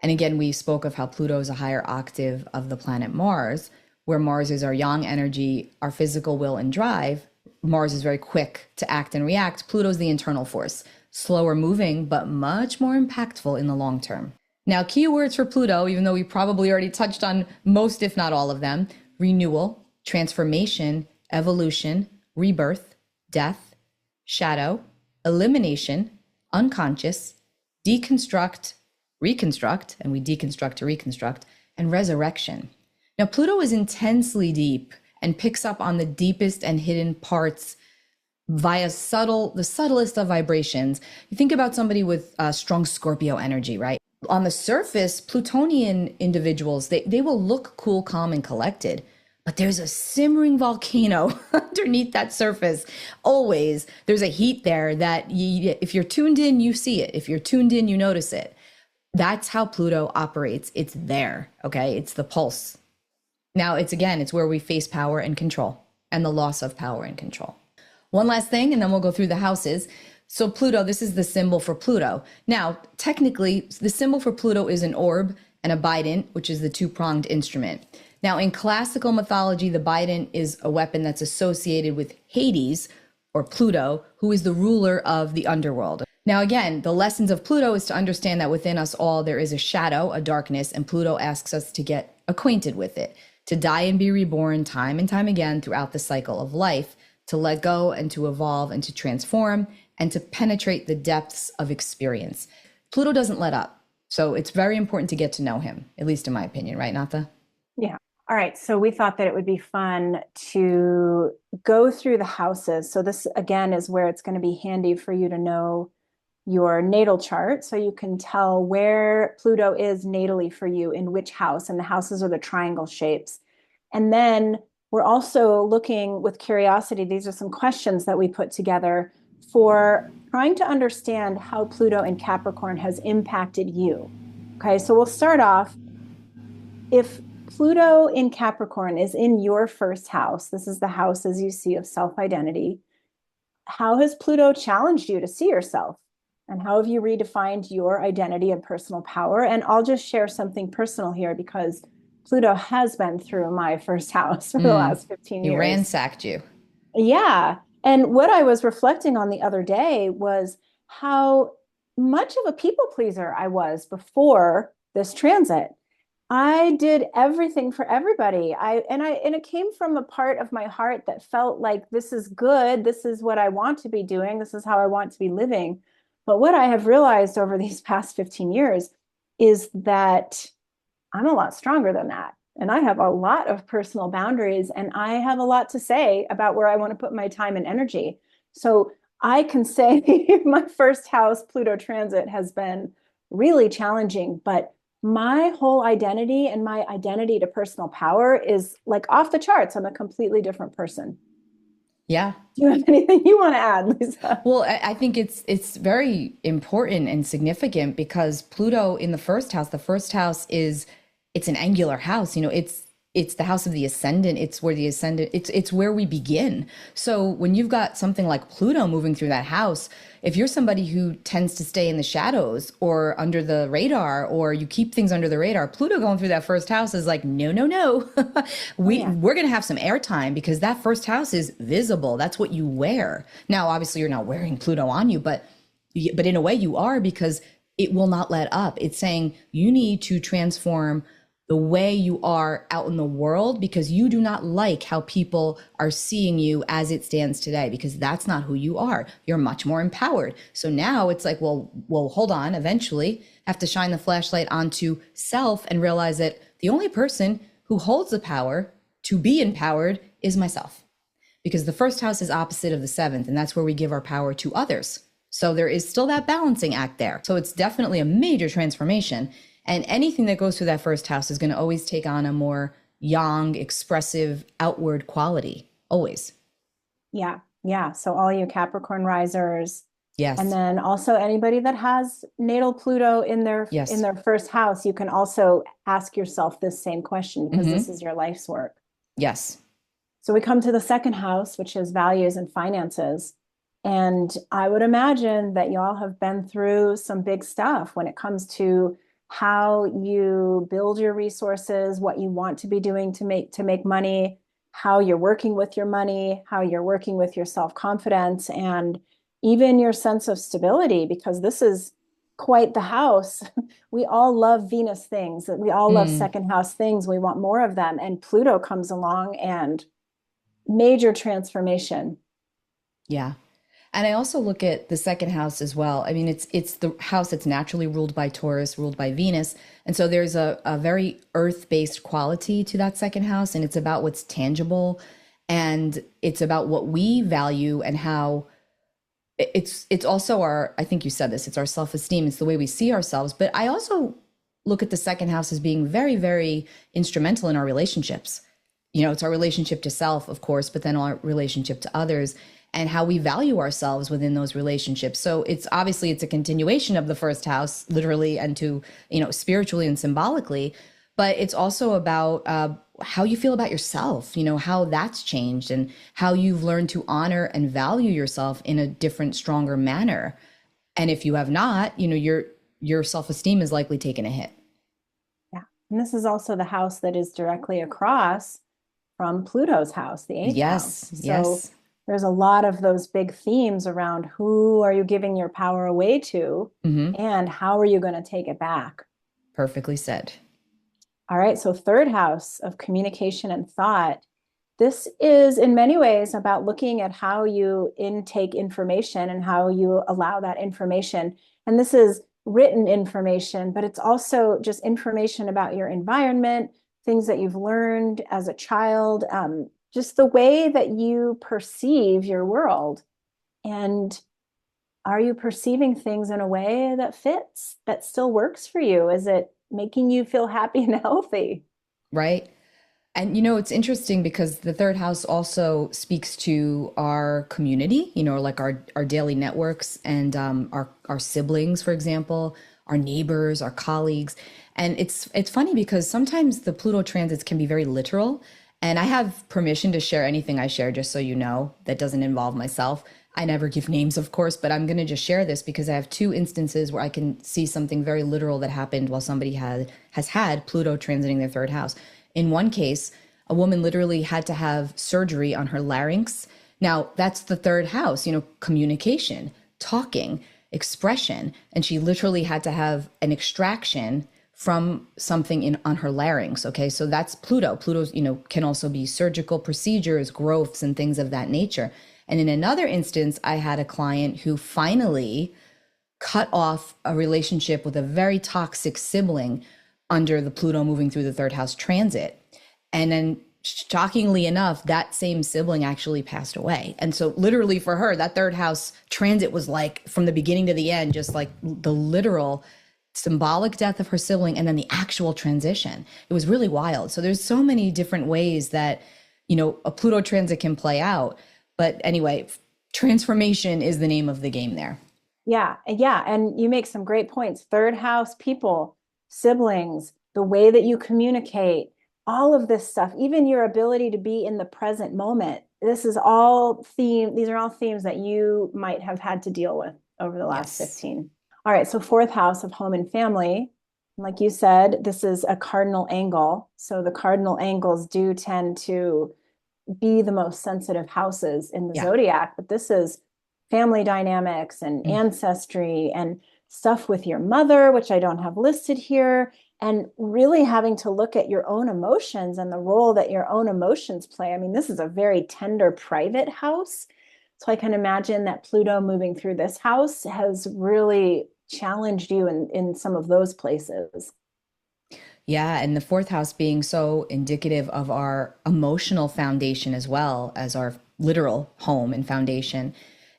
And again, we spoke of how Pluto is a higher octave of the planet Mars, where Mars is our yang energy, our physical will and drive. Mars is very quick to act and react. Pluto's the internal force, slower moving, but much more impactful in the long term. Now, keywords for Pluto, even though we probably already touched on most, if not all of them: renewal, transformation, evolution, rebirth, death, shadow, elimination, unconscious, deconstruct, reconstruct, and we deconstruct to reconstruct, and resurrection. Now, Pluto is intensely deep and picks up on the deepest and hidden parts via the subtlest of vibrations. You think about somebody with strong Scorpio energy, right? On the surface, Plutonian individuals, they will look cool, calm, and collected, but there's a simmering volcano underneath that surface. Always, there's a heat there that if you're tuned in, you see it. If you're tuned in, you notice it. That's how Pluto operates. It's there, okay? It's the pulse. Now, it's where we face power and control and the loss of power and control. One last thing, and then we'll go through the houses. So Pluto, this is the symbol for Pluto. Now, technically, the symbol for Pluto is an orb and a bident, which is the two-pronged instrument. Now, in classical mythology, the bident is a weapon that's associated with Hades, or Pluto, who is the ruler of the underworld. Now, again, the lessons of Pluto is to understand that within us all, there is a shadow, a darkness, and Pluto asks us to get acquainted with it, to die and be reborn time and time again throughout the cycle of life, to let go and to evolve and to transform and to penetrate the depths of experience. Pluto doesn't let up. So it's very important to get to know him, at least in my opinion, right, Natha? Yeah. All right. So we thought that it would be fun to go through the houses. So this, again, is where it's going to be handy for you to know your natal chart, so you can tell where Pluto is natally for you in which house, and the houses are the triangle shapes. And then we're also looking with curiosity, these are some questions that we put together for trying to understand how Pluto in Capricorn has impacted you. Okay, so we'll start off. If Pluto in Capricorn is in your first house, this is the house, as you see, of self-identity, how has Pluto challenged you to see yourself? And how have you redefined your identity and personal power? And I'll just share something personal here, because Pluto has been through my first house for the last 15 years. He ransacked you. Yeah. And what I was reflecting on the other day was how much of a people pleaser I was before this transit. I did everything for everybody. And it came from a part of my heart that felt like, this is good. This is what I want to be doing. This is how I want to be living. But what I have realized over these past 15 years is that I'm a lot stronger than that. And I have a lot of personal boundaries, and I have a lot to say about where I want to put my time and energy. So I can say my first house Pluto transit has been really challenging, but my whole identity and my identity to personal power is like off the charts. I'm a completely different person. Yeah. Do you have anything you want to add, Lisa? Well, I think it's very important and significant, because Pluto in the first house is, it's an angular house. You know, it's the house of the ascendant. It's where the ascendant, it's where we begin. So when you've got something like Pluto moving through that house, if you're somebody who tends to stay in the shadows or under the radar, or you keep things under the radar, Pluto going through that first house is like, no. We're going to have some airtime, because that first house is visible. That's what you wear. Now, obviously you're not wearing Pluto on you, but in a way you are, because it will not let up. It's saying you need to transform the way you are out in the world, because you do not like how people are seeing you as it stands today, because that's not who you are. You're much more empowered. So now it's like, well, hold on. Eventually have to shine the flashlight onto self and realize that the only person who holds the power to be empowered is myself, because the first house is opposite of the seventh, and that's where we give our power to others. So there is still that balancing act there. So it's definitely a major transformation. And anything that goes through that first house is going to always take on a more yang, expressive, outward quality, always. Yeah. Yeah. So all you Capricorn risers. Yes. And then also anybody that has natal Pluto in their first house, you can also ask yourself this same question, because this is your life's work. Yes. So we come to the second house, which is values and finances. And I would imagine that y'all have been through some big stuff when it comes to how you build your resources, what you want to be doing to make money, how you're working with your money, how you're working with your self-confidence, and even your sense of stability, because this is quite the house. We all love Venus things. We all love Mm, second house things. We want more of them. And Pluto comes along and major transformation. yeah. And I also look at the second house as well. I mean, it's the house that's naturally ruled by Taurus, ruled by Venus. And so there's a very earth-based quality to that second house, and it's about what's tangible, and it's about what we value and how it's also our, I think you said this, it's our self-esteem, it's the way we see ourselves. But I also look at the second house as being very, very instrumental in our relationships. You know, it's our relationship to self, of course, but then our relationship to others and how we value ourselves within those relationships. So it's obviously it's a continuation of the first house, literally, and to, you know, spiritually and symbolically, but it's also about how you feel about yourself, you know, how that's changed and how you've learned to honor and value yourself in a different, stronger manner. And if you have not, you know, your self-esteem is likely taking a hit. Yeah. And this is also the house that is directly across from Pluto's house, the eighth house. Yes, So yes. there's a lot of those big themes around who are you giving your power away to Hmm. and how are you going to take it back? Perfectly said. All right. So, third house of communication and thought. This is in many ways about looking at how you intake information and how you allow that information. And this is written information, but it's also just information about your environment, things that you've learned as a child, just the way that you perceive your world. And are you perceiving things in a way that fits, that still works for you? Is it making you feel happy and healthy? Right? And you know, it's interesting because the third house also speaks to our community, you know, like our daily networks and our siblings, for example, our neighbors, our colleagues. And it's funny because sometimes the Pluto transits can be very literal. And I have permission to share anything I share, just so you know, that doesn't involve myself. I never give names, of course, but I'm going to just share this because I have two instances where I can see something very literal that happened while somebody has had Pluto transiting their third house. In one case, a woman literally had to have surgery on her larynx. Now, that's the third house, you know, communication, talking, expression, and she literally had to have an extraction from something in on her larynx. Okay, so that's Pluto. Pluto's, you know, can also be surgical procedures, growths, and things of that nature. And in another instance, I had a client who finally cut off a relationship with a very toxic sibling under the Pluto moving through the third house transit. And then shockingly enough, that same sibling actually passed away. And so literally for her, that third house transit was like from the beginning to the end, just like the literal symbolic death of her sibling and then the actual transition. It was really wild. So there's so many different ways that, you know, a Pluto transit can play out. But anyway, transformation is the name of the game there. Yeah, yeah. And you make some great points. Third house people, siblings, the way that you communicate, all of this stuff, even your ability to be in the present moment. These are all themes that you might have had to deal with over the last Yes. 15. All right, so fourth house of home and family. Like you said, this is a cardinal angle. So the cardinal angles do tend to be the most sensitive houses in the Yeah. zodiac, but this is family dynamics and Mm. ancestry and stuff with your mother, which I don't have listed here, and really having to look at your own emotions and the role that your own emotions play. I mean, this is a very tender, private house. So I can imagine that Pluto moving through this house has really challenged you in some of those places. Yeah, and the fourth house being so indicative of our emotional foundation as well as our literal home and foundation,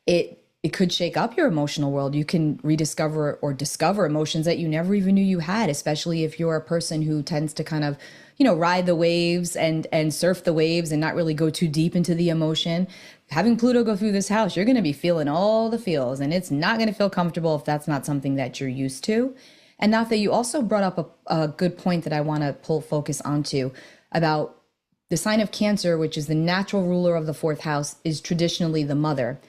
it could shake up your emotional world. You can rediscover or discover emotions that you never even knew you had, especially if you're a person who tends to kind of, you know, ride the waves and surf the waves and not really go too deep into the emotion. Having Pluto go through this house, you're going to be feeling all the feels, and it's not going to feel comfortable if that's not something that you're used to. And Natha, you also brought up a good point that I want to pull focus onto about the sign of Cancer, which is the natural ruler of the fourth house, is traditionally the mother.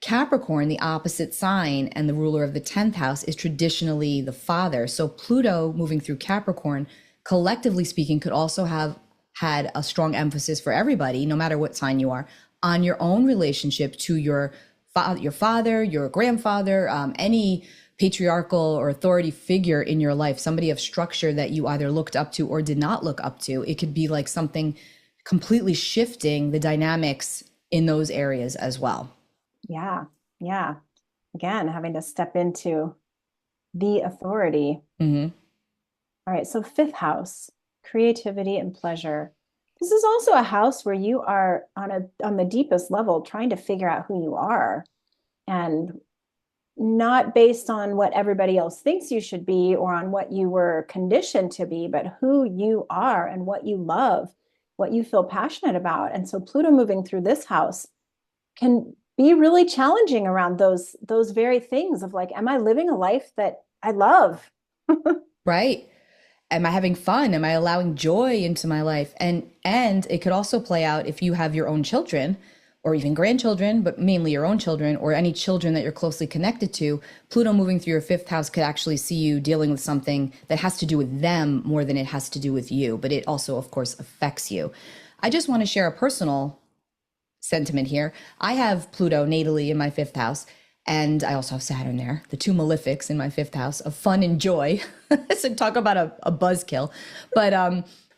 Capricorn, the opposite sign and the ruler of the 10th house, is traditionally the father. So Pluto moving through Capricorn, collectively speaking, could also have had a strong emphasis for everybody, no matter what sign you are, on your own relationship to your father, your grandfather, any patriarchal or authority figure in your life, somebody of structure that you either looked up to or did not look up to. It could be like something completely shifting the dynamics in those areas as well. Yeah. Yeah. Again, having to step into the authority. Mm-hmm. All right. So, fifth house, creativity and pleasure. This is also a house where you are on the deepest level trying to figure out who you are, and not based on what everybody else thinks you should be or on what you were conditioned to be, but who you are and what you love, what you feel passionate about. And so Pluto moving through this house can be really challenging around those very things of like, am I living a life that I love? Right. Am I having fun? Am I allowing joy into my life? And it could also play out if you have your own children or even grandchildren, but mainly your own children or any children that you're closely connected to. Pluto moving through your fifth house could actually see you dealing with something that has to do with them more than it has to do with you, but it also, of course, affects you. I just want to share a personal sentiment here. I have Pluto natally in my fifth house, and I also have Saturn there, the two malefics in my fifth house of fun and joy. So talk about a buzzkill. But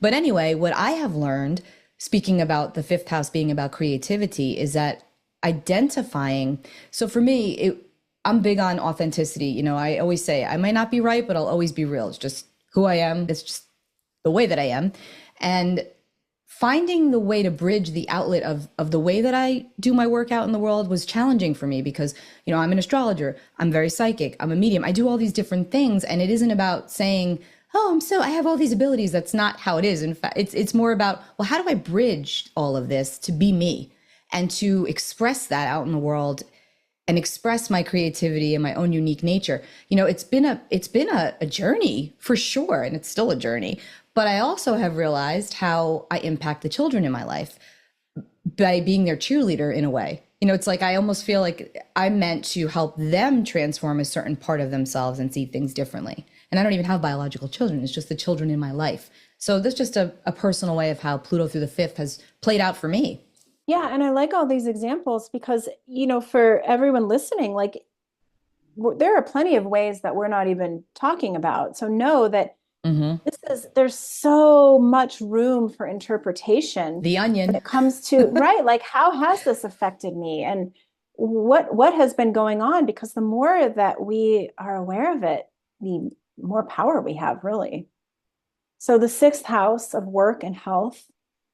anyway, what I have learned, speaking about the fifth house being about creativity, is that identifying. So for me, I'm big on authenticity. You know, I always say I might not be right, but I'll always be real. It's just who I am. It's just the way that I am. And finding the way to bridge the outlet of the way that I do my work out in the world was challenging for me because, you know, I'm an astrologer, I'm very psychic, I'm a medium, I do all these different things. And it isn't about saying, oh, I have all these abilities. That's not how it is. In fact, it's more about, well, how do I bridge all of this to be me and to express that out in the world and express my creativity and my own unique nature. You know, it's been a journey for sure, and it's still a journey. But I also have realized how I impact the children in my life by being their cheerleader in a way. You know, it's like I almost feel like I'm meant to help them transform a certain part of themselves and see things differently. And I don't even have biological children. It's just the children in my life. So that's just a personal way of how Pluto through the fifth has played out for me. Yeah, and I like all these examples because, you know, for everyone listening, like there are plenty of ways that we're not even talking about. So know that Mm-hmm. there's so much room for interpretation The when onion. it comes to, right, like how has this affected me and what has been going on? Because the more that we are aware of it, the more power we have, really. So the sixth house of work and health,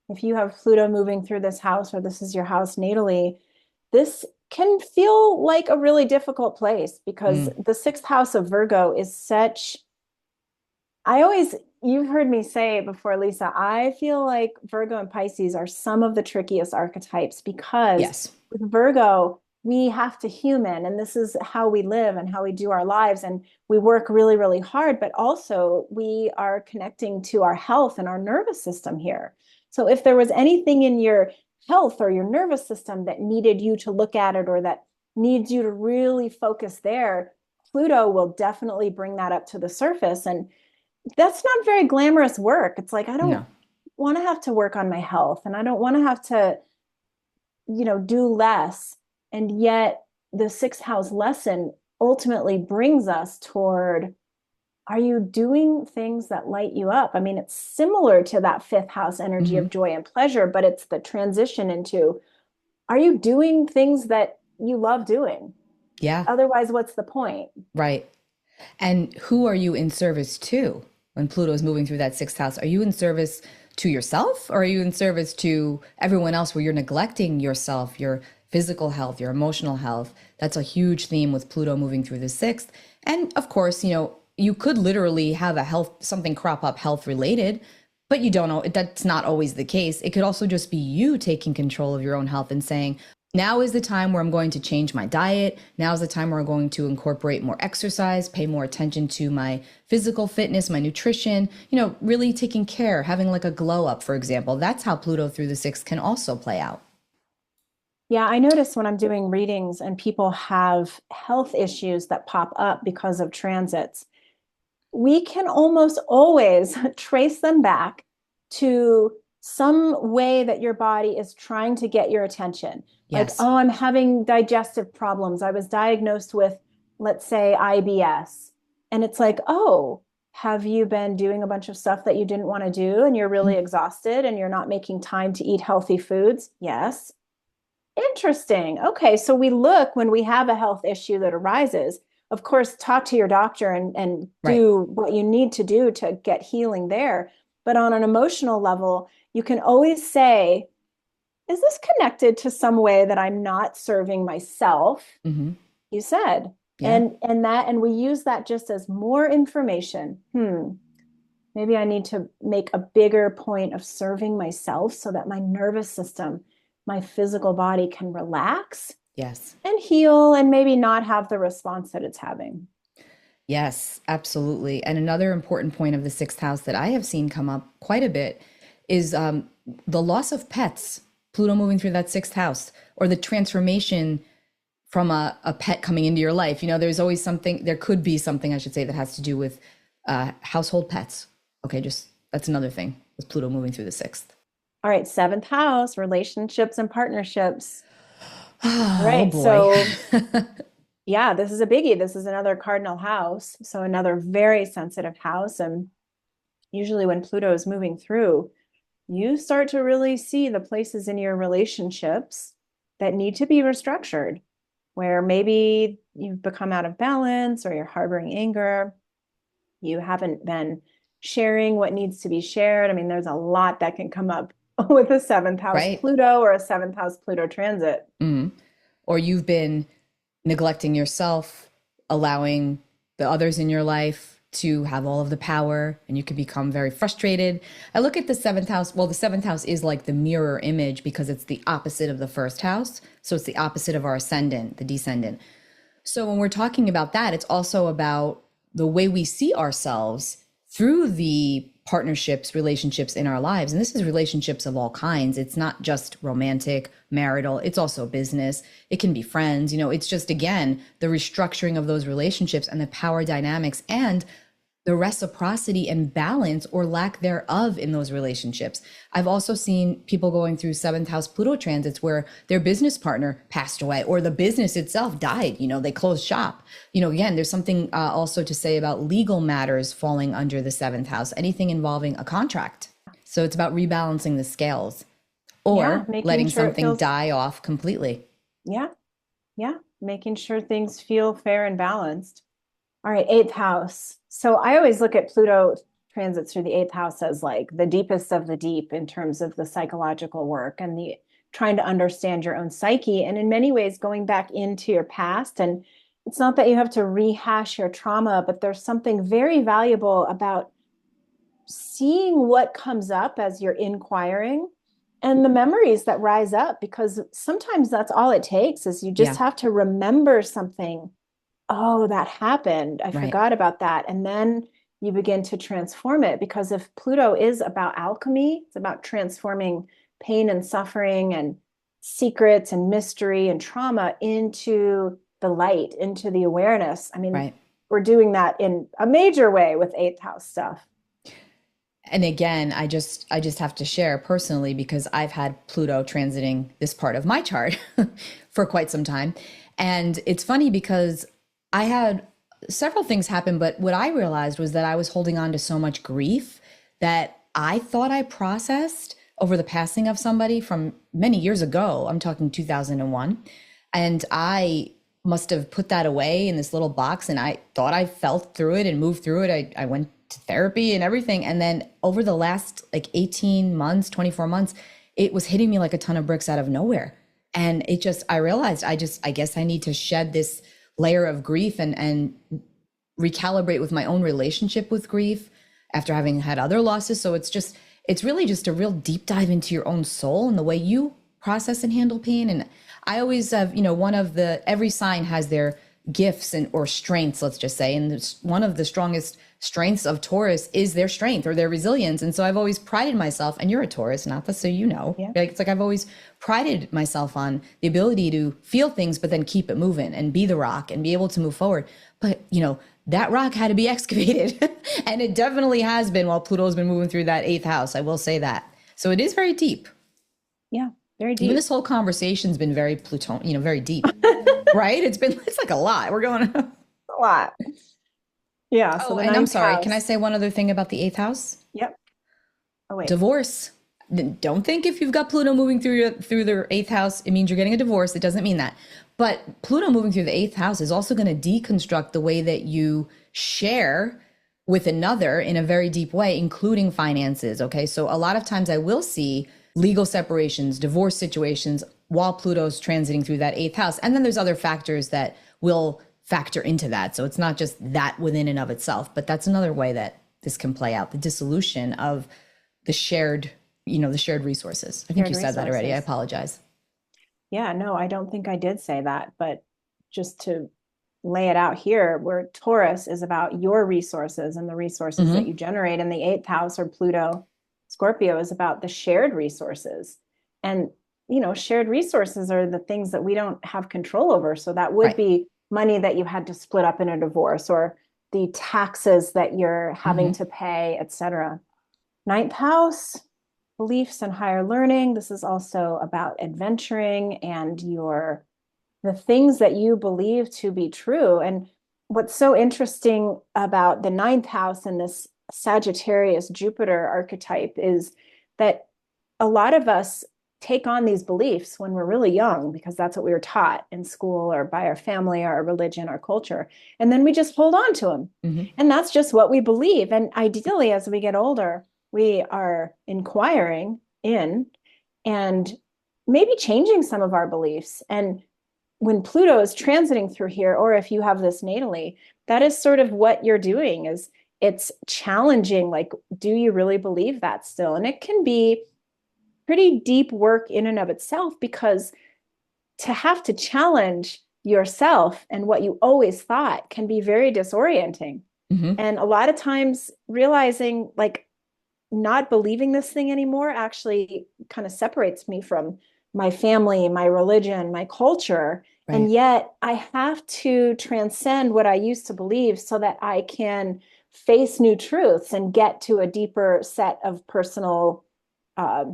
if you have Pluto moving through this house or this is your house natally, this can feel like a really difficult place because Mm. the sixth house of Virgo is such, you've heard me say it before, Lisa, I feel like Virgo and Pisces are some of the trickiest archetypes because Yes. with Virgo, we have to human, and this is how we live and how we do our lives. And we work really, really hard, but also we are connecting to our health and our nervous system here. So if there was anything in your health or your nervous system that needed you to look at it or that needs you to really focus there, Pluto will definitely bring that up to the surface. And that's not very glamorous work. It's like, I don't No. want to have to work on my health and I don't want to have to, you know, do less. And yet the sixth house lesson ultimately brings us toward, are you doing things that light you up? I mean, it's similar to that fifth house energy Mm-hmm. of joy and pleasure, but it's the transition into, are you doing things that you love doing? Yeah. Otherwise, what's the point? Right. And who are you in service to when Pluto is moving through that sixth house? Are you in service to yourself or are you in service to everyone else where you're neglecting yourself, your physical health, your emotional health? That's a huge theme with Pluto moving through the sixth. And of course, you know, you could literally have something crop up health related, but you don't know. That's not always the case. It could also just be you taking control of your own health and saying, now is the time where I'm going to change my diet. Now is the time where I'm going to incorporate more exercise, pay more attention to my physical fitness, my nutrition, you know, really taking care, having like a glow up, for example. That's how Pluto through the sixth can also play out. Yeah, I notice when I'm doing readings and people have health issues that pop up because of transits, we can almost always trace them back to some way that your body is trying to get your attention. Like, Yes. oh, I'm having digestive problems. I was diagnosed with, let's say, IBS. And it's like, oh, have you been doing a bunch of stuff that you didn't want to do and you're really exhausted and you're not making time to eat healthy foods? Yes. Interesting. Okay. So we look when we have a health issue that arises, of course, talk to your doctor and Right. do what you need to do to get healing there. But on an emotional level, you can always say, is this connected to some way that I'm not serving myself? Hmm. You said. Yeah. And we use that just as more information. Maybe I need to make a bigger point of serving myself so that my nervous system, my physical body can relax Yes. and heal and maybe not have the response that it's having. Yes, absolutely. And another important point of the sixth house that I have seen come up quite a bit is the loss of pets, Pluto moving through that sixth house, or the transformation from a pet coming into your life. You know, there's always something, there could be something, I should say, that has to do with household pets. Okay, just that's another thing with Pluto moving through the sixth. All right, seventh house, relationships and partnerships. All Oh right, boy. so yeah, this is a biggie. This is another cardinal house. So another very sensitive house. And usually when Pluto is moving through, you start to really see the places in your relationships that need to be restructured, where maybe you've become out of balance or you're harboring anger. You haven't been sharing what needs to be shared. I mean, there's a lot that can come up with a seventh house Right? Pluto or a seventh house Pluto transit. Mhm. Or you've been neglecting yourself, allowing the others in your life to have all of the power, and you can become very frustrated. I look at the seventh house. Well, the seventh house is like the mirror image because it's the opposite of the first house. So it's the opposite of our ascendant, the descendant. So when we're talking about that, it's also about the way we see ourselves through the partnerships, relationships in our lives. And this is relationships of all kinds. It's not just romantic, marital, it's also business. It can be friends. You know, it's just, again, the restructuring of those relationships and the power dynamics and the reciprocity and balance or lack thereof in those relationships. I've also seen people going through seventh house Pluto transits where their business partner passed away or the business itself died. You know, they closed shop. You know, again, there's something also to say about legal matters falling under the seventh house, anything involving a contract. So it's about rebalancing the scales Yeah, or making letting sure it something feels, die off completely. yeah, yeah, making sure things feel fair and balanced. All right, eighth house. So I always look at Pluto transits through the eighth house as like the deepest of the deep in terms of the psychological work and the trying to understand your own psyche. And in many ways, going back into your past. And it's not that you have to rehash your trauma, but there's something very valuable about seeing what comes up as you're inquiring and the memories that rise up, because sometimes that's all it takes is you just Yeah, have to remember something. Oh, that happened. I right. forgot about that. And then you begin to transform it, because if Pluto is about alchemy, it's about transforming pain and suffering and secrets and mystery and trauma into the light, into the awareness. I mean, Right. we're doing that in a major way with eighth house stuff. And again, I just have to share personally because I've had Pluto transiting this part of my chart for quite some time. And it's funny because I had several things happen, but what I realized was that I was holding on to so much grief that I thought I processed over the passing of somebody from many years ago. I'm talking 2001. And I must have put that away in this little box and I thought I felt through it and moved through it. I went to therapy and everything. And then over the last like 18 months, 24 months, it was hitting me like a ton of bricks out of nowhere. And it just, I realized I guess I need to shed this layer of grief and recalibrate with my own relationship with grief after having had other losses. So it's really just a real deep dive into your own soul and the way you process and handle pain. And I always have, you know, one of the, every sign has gifts and or strengths, let's just say. And one of the strongest strengths of Taurus is their strength or their resilience. And so I've always prided myself, and you're a Taurus, Natha, so you know, Yeah. like, it's like I've always prided myself on the ability to feel things, but then keep it moving and be the rock and be able to move forward. But, that rock had to be excavated. And it definitely has been while Pluto's been moving through that eighth house. I will say that. So it is very deep. Yeah. Very Even deep. this whole conversation's been very Pluton, very deep, right? It's like a lot. We're going. A lot. Yeah. So Oh, the and I'm ninth sorry. house. Can I say one other thing about the eighth house? Yep. Oh, wait. Divorce. Don't think if you've got Pluto moving through the eighth house, it means you're getting a divorce. It doesn't mean that. But Pluto moving through the eighth house is also going to deconstruct the way that you share with another in a very deep way, including finances. Okay. So a lot of times I will see legal separations, divorce situations while Pluto's transiting through that eighth house. And then there's other factors that will factor into that. So it's not just that within and of itself, but that's another way that this can play out, the dissolution of the shared resources. I think Shared you said that already. I resources. apologize. Yeah, no, I don't think I did say that, but just to lay it out here, where Taurus is about your resources and the resources that you generate, and the eighth house or Pluto, Scorpio is about the shared resources. And, shared resources are the things that we don't have control over. So that would Right. be money that you had to split up in a divorce, or the taxes that you're having to pay, etc. Ninth house, beliefs and higher learning. This is also about adventuring and the things that you believe to be true. And what's so interesting about the ninth house and this Sagittarius Jupiter archetype is that a lot of us take on these beliefs when we're really young, because that's what we were taught in school or by our family, our religion, our culture. And then we just hold on to them. And that's just what we believe. And ideally, as we get older, we are inquiring in and maybe changing some of our beliefs. And when Pluto is transiting through here, or if you have this natally, that is sort of what you're doing. Is it's challenging, like, do you really believe that still? And it can be pretty deep work in and of itself, because to have to challenge yourself and what you always thought can be very disorienting. And a lot of times realizing, like, not believing this thing anymore actually kind of separates me from my family, my religion, my culture. Right. And yet I have to transcend what I used to believe so that I can face new truths and get to a deeper set of a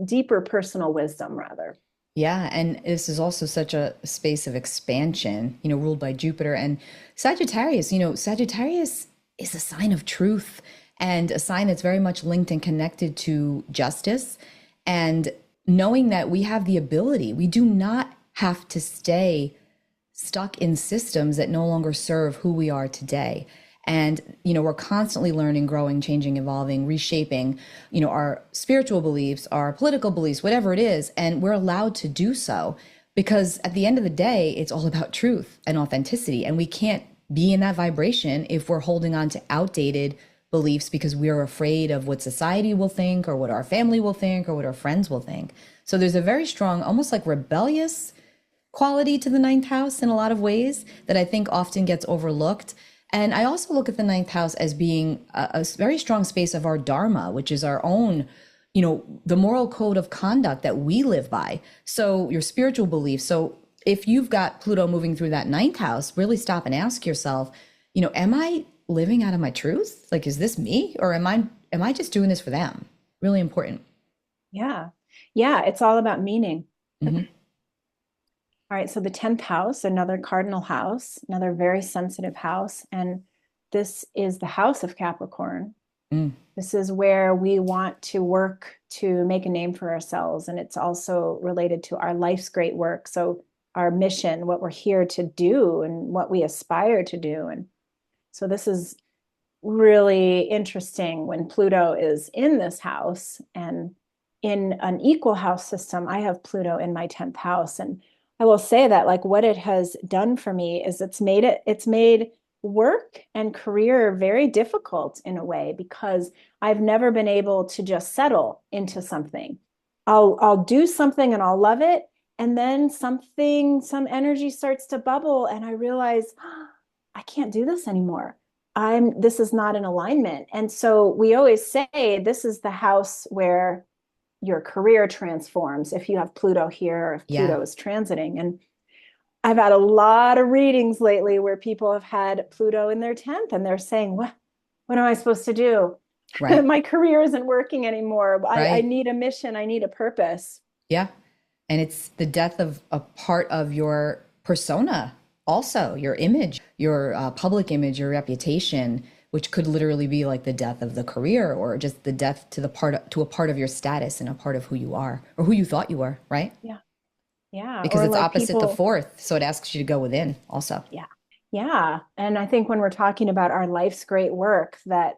deeper personal wisdom, rather. Yeah, and this is also such a space of expansion, ruled by Jupiter and Sagittarius. Sagittarius is a sign of truth and a sign that's very much linked and connected to justice. And knowing that we have the ability, we do not have to stay stuck in systems that no longer serve who we are today. And, we're constantly learning, growing, changing, evolving, reshaping, our spiritual beliefs, our political beliefs, whatever it is. And we're allowed to do so because at the end of the day, it's all about truth and authenticity. And we can't be in that vibration if we're holding on to outdated beliefs because we're afraid of what society will think or what our family will think or what our friends will think. So there's a very strong, almost like rebellious quality to the ninth house in a lot of ways that I think often gets overlooked. And I also look at the ninth house as being a very strong space of our dharma, which is our own, the moral code of conduct that we live by. So your spiritual beliefs. So if you've got Pluto moving through that ninth house, really stop and ask yourself, am I living out of my truth? Like, is this me, or am I just doing this for them? Really important. Yeah. Yeah. It's all about meaning. All right. So the 10th house, another cardinal house, another very sensitive house. And this is the house of Capricorn. This is where we want to work to make a name for ourselves. And it's also related to our life's great work. So our mission, what we're here to do and what we aspire to do. And so this is really interesting when Pluto is in this house. And in an equal house system, I have Pluto in my 10th house. And I will say that, like, what it has done for me is it's made work and career very difficult in a way, because I've never been able to just settle into something. I'll do something and I'll love it. And then some energy starts to bubble, and I realize, I can't do this anymore. This is not in alignment. And so we always say this is the house where your career transforms if you have Pluto here, or if Yeah. Pluto is transiting. And I've had a lot of readings lately where people have had Pluto in their 10th, and they're saying, what am I supposed to do? Right. My career isn't working anymore. I Right. need a mission. I need a purpose. Yeah. And it's the death of a part of your persona, also your image, your public image, your reputation, which could literally be like the death of the career, or just the death to a part of your status and a part of who you are, or who you thought you were, right? Yeah. Yeah. Because Or it's like opposite the people, fourth. So it asks you to go within also. yeah. Yeah. And I think when we're talking about our life's great work, that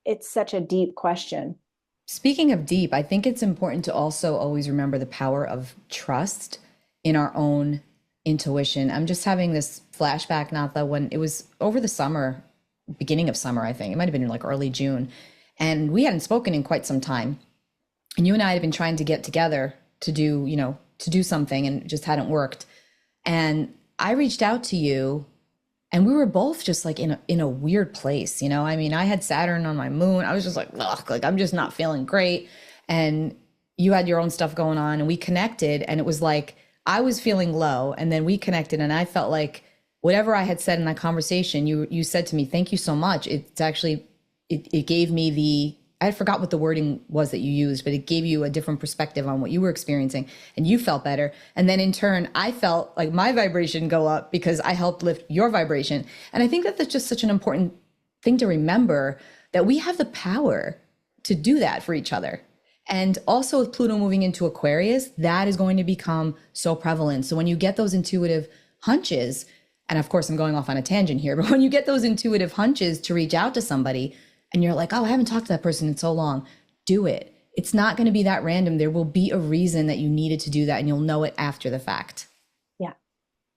it's such a deep question. Speaking of deep, I think it's important to also always remember the power of trust in our own intuition. I'm just having this flashback, Natha, when it was over the summer, beginning of summer, I think. It might have been like early June. And we hadn't spoken in quite some time. And you and I had been trying to get together to do, to do something, and it just hadn't worked. And I reached out to you, and we were both just like in a weird place, I mean, I had Saturn on my moon. I was just like, ugh, like I'm just not feeling great. And you had your own stuff going on, and we connected, and it was like I was feeling low, and then we connected, and I felt like whatever I had said in that conversation, you said to me, thank you so much. It's actually it gave me I forgot what the wording was that you used, but it gave you a different perspective on what you were experiencing, and you felt better. And then in turn, I felt like my vibration go up because I helped lift your vibration. And I think that that's just such an important thing to remember, that we have the power to do that for each other. And also with Pluto moving into Aquarius, that is going to become so prevalent. So when you get those intuitive hunches, and of course I'm going off on a tangent here, but when you get those intuitive hunches to reach out to somebody, and you're like, oh, I haven't talked to that person in so long, do it. It's not going to be that random. There will be a reason that you needed to do that, and you'll know it after the fact. Yeah.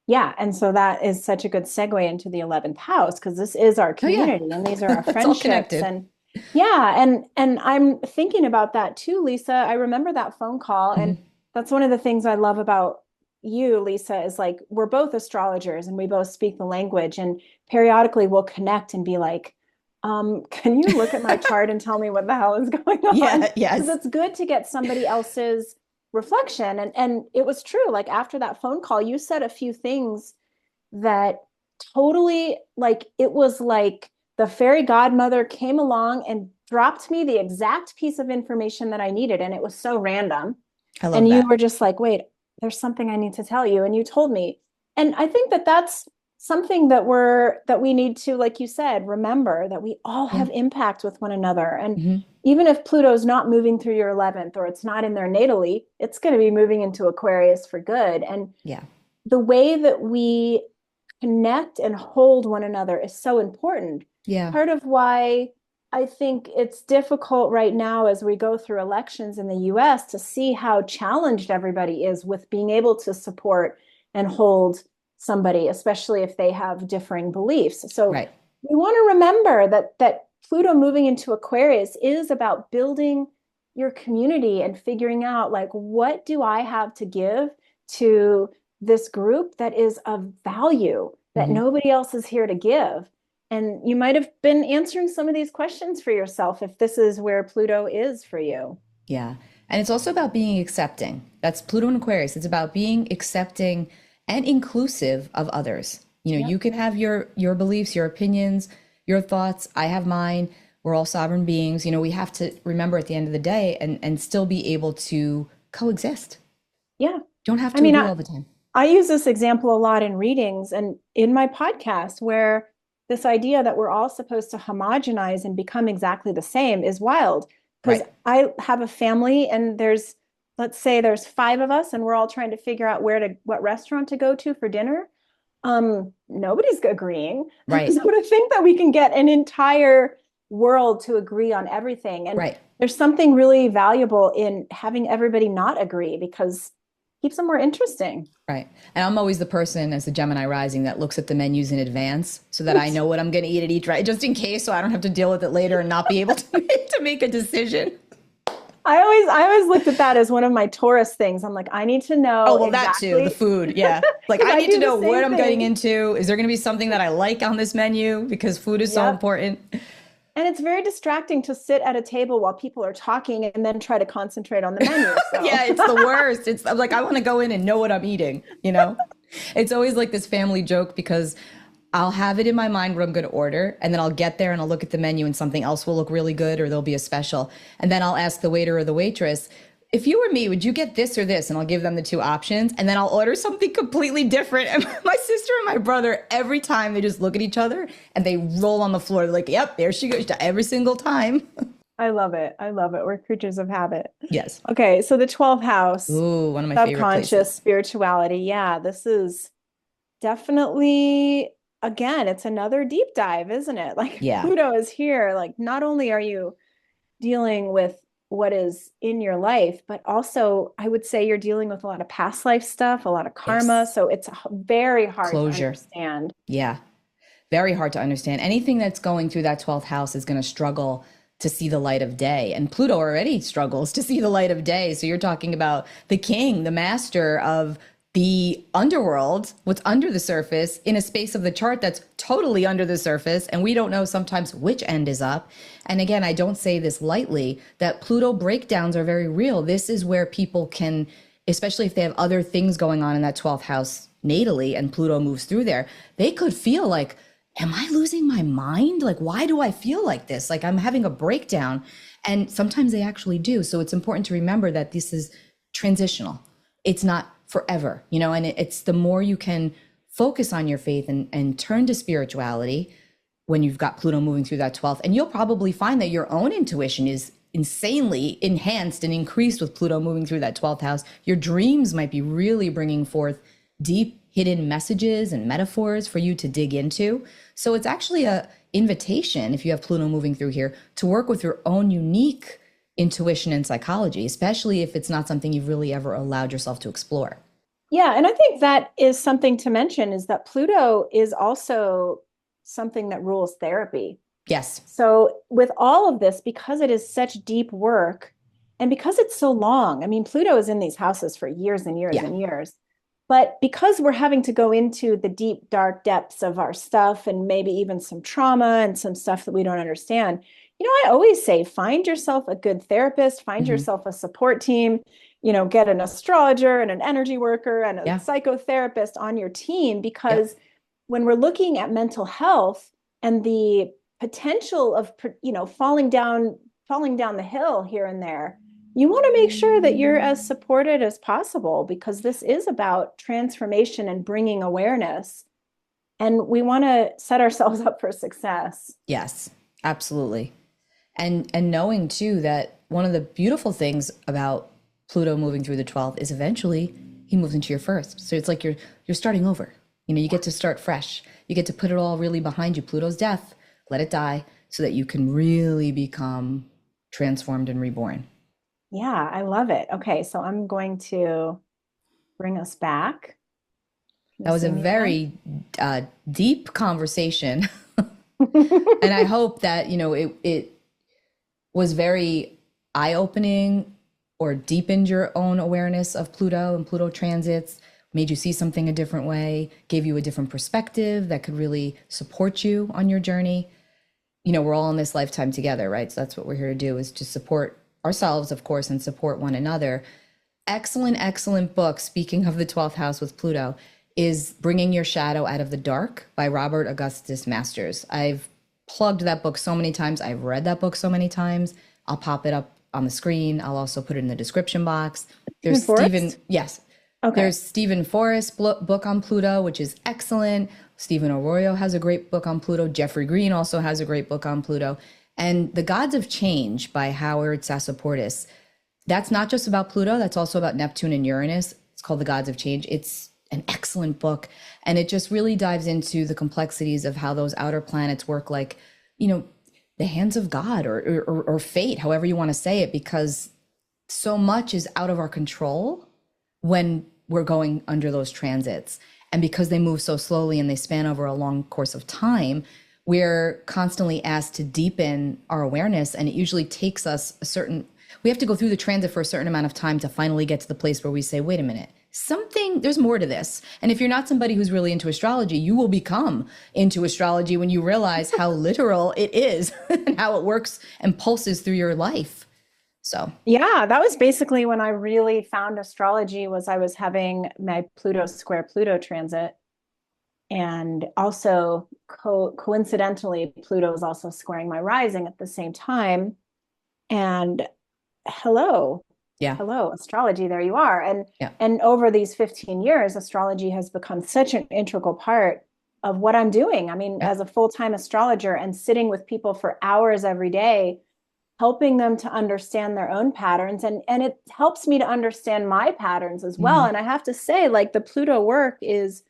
Yeah. And so that is such a good segue into the 11th house, because this is our community, and these are our It's all friendships. connected. And yeah. And I'm thinking about that too, Lisa. I remember that phone call. And that's one of the things I love about you, Lisa, is like, we're both astrologers and we both speak the language, and periodically we'll connect and be like, can you look at my chart and tell me what the hell is going on? Yeah, yes. Because it's good to get somebody else's reflection. And it was true. Like after that phone call, you said a few things that totally, like, it was like the fairy godmother came along and dropped me the exact piece of information that I needed. And it was so random. I love And that. you were just like, wait, there's something I need to tell you. And you told me. And I think that that's something that we need to, like you said, remember that we all have impact with one another. And even if Pluto's not moving through your 11th, or it's not in there natally, it's going to be moving into Aquarius for good. And the way that we connect and hold one another is so important. Yeah. Part of why I think it's difficult right now as we go through elections in the US to see how challenged everybody is with being able to support and hold somebody, especially if they have differing beliefs. So we want to remember that Pluto moving into Aquarius is about building your community and figuring out, like, what do I have to give to this group that is of value that nobody else is here to give? And you might have been answering some of these questions for yourself if this is where Pluto is for you. Yeah. And it's also about being accepting. That's Pluto in Aquarius. It's about being accepting and inclusive of others. You can have your beliefs, your opinions, your thoughts. I have mine. We're all sovereign beings. We have to remember at the end of the day and still be able to coexist. Yeah. Don't have to agree all the time. I use this example a lot in readings and in my podcast, where this idea that we're all supposed to homogenize and become exactly the same is wild. Because I have a family, and let's say there's 5 of us, and we're all trying to figure out what restaurant to go to for dinner. Nobody's agreeing. Right. So to think that we can get an entire world to agree on everything. And there's something really valuable in having everybody not agree, because it keeps them more interesting. Right. And I'm always the person, as a Gemini rising, that looks at the menus in advance so that I know what I'm going to eat at each, just in case, so I don't have to deal with it later and not be able to make a decision. I always looked at that as one of my Taurus things. I'm like, I need to know Oh, well, that too, the exactly food. Yeah. Like, because I I need to do the know what same I'm getting thing. into. Is there going to be something that I like on this menu? Because food is so Yep. important. And it's very distracting to sit at a table while people are talking and then try to concentrate on the menu. Yeah, So, it's the worst. I'm like, I want to go in and know what I'm eating, you know? It's always like this family joke because I'll have it in my mind what I'm going to order, and then I'll get there and I'll look at the menu and something else will look really good or there'll be a special. And then I'll ask the waiter or the waitress, if you were me, would you get this or this? And I'll give them the two options, and then I'll order something completely different. And my sister and my brother, every time they just look at each other and they roll on the floor. They're like, yep, there she goes every single time. I love it. I love it. We're creatures of habit. Yes. Okay, so the 12th house, Ooh, one of my favorite subconscious places. spirituality. Yeah, this is definitely, again, it's another deep dive, isn't it? Like Yeah. Pluto is here. Like, not only are you dealing with what is in your life, but also I would say you're dealing with a lot of past life stuff, a lot of karma. Yes. So it's very hard to Closure. understand. Yeah. Very hard to understand. Anything that's going through that 12th house is going to struggle to see the light of day. And Pluto already struggles to see the light of day. So you're talking about the king, the master of the underworld, what's under the surface in a space of the chart that's totally under the surface. And we don't know sometimes which end is up. And again, I don't say this lightly, that Pluto breakdowns are very real. This is where people can, especially if they have other things going on in that 12th house natally and Pluto moves through there, they could feel like, am I losing my mind? Like, why do I feel like this? Like I'm having a breakdown. And sometimes they actually do. So it's important to remember that this is transitional. It's not forever, you know, and it's the more you can focus on your faith and turn to spirituality when you've got Pluto moving through that 12th. And you'll probably find that your own intuition is insanely enhanced and increased with Pluto moving through that 12th house. Your dreams might be really bringing forth deep hidden messages and metaphors for you to dig into. So it's actually a invitation, if you have Pluto moving through here, to work with your own unique intuition and psychology, especially if it's not something you've really ever allowed yourself to explore. Yeah, and I think that is something to mention is that Pluto is also something that rules therapy. Yes. So with all of this, because it is such deep work and because it's so long, I mean, Pluto is in these houses for years and years Yeah. and years. But because we're having to go into the deep, dark depths of our stuff and maybe even some trauma and some stuff that we don't understand, you know, I always say find yourself a good therapist, find Hmm. yourself a support team, you know, get an astrologer and an energy worker and a Yeah. psychotherapist on your team Yep. because when we're looking at mental health and the potential of, you know, falling down the hill here and there, you want to make sure that you're as supported as possible because this is about transformation and bringing awareness. And we want to set ourselves up for success. Yes, absolutely. And knowing too that one of the beautiful things about Pluto moving through the 12th is eventually he moves into your first. So it's like you're starting over. You know, you get to start fresh. You get to put it all really behind you. Pluto's death, let it die so that you can really become transformed and reborn. Yeah, I love it. Okay, so I'm going to bring us back. Can you That was see a me again? very deep conversation. And I hope that, you know, it was very eye-opening or deepened your own awareness of Pluto and Pluto transits, made you see something a different way, gave you a different perspective that could really support you on your journey. You know, we're all in this lifetime together, right? So that's what we're here to do, is to support ourselves, of course, and support one another. Excellent, excellent book, speaking of the 12th house with Pluto, is Bringing Your Shadow Out of the Dark by Robert Augustus Masters. I've plugged that book so many times. I've read that book so many times. I'll pop it up on the screen. I'll also put it in the description box. Stephen Forrest? Yes, Okay. there's Stephen Forrest's book on Pluto, which is excellent. Stephen Arroyo has a great book on Pluto. Jeffrey Green also has a great book on Pluto. And The Gods of Change by Howard Sasaportis. That's not just about Pluto, that's also about Neptune and Uranus. It's called The Gods of Change. It's an excellent book. And it just really dives into the complexities of how those outer planets work, like, you know, the hands of God or fate, however you want to say it, because so much is out of our control when we're going under those transits. And because they move so slowly and they span over a long course of time, we're constantly asked to deepen our awareness. And it usually takes us a certain We have to go through the transit for a certain amount of time to finally get to the place where we say, wait a minute, there's more to this. And if you're not somebody who's really into astrology, you will become into astrology when you realize how literal it is and how it works and pulses through your life. So yeah, that was basically when I really found astrology. Was I was having my Pluto square Pluto transit. And also coincidentally, Pluto was also squaring my rising at the same time. And hello, yeah. hello, astrology, there you are. And Yeah. and over these 15 years, astrology has become such an integral part of what I'm doing. I mean, Yeah. as a full-time astrologer and sitting with people for hours every day, helping them to understand their own patterns. And it helps me to understand my patterns as well. And I have to say, like, the Pluto work is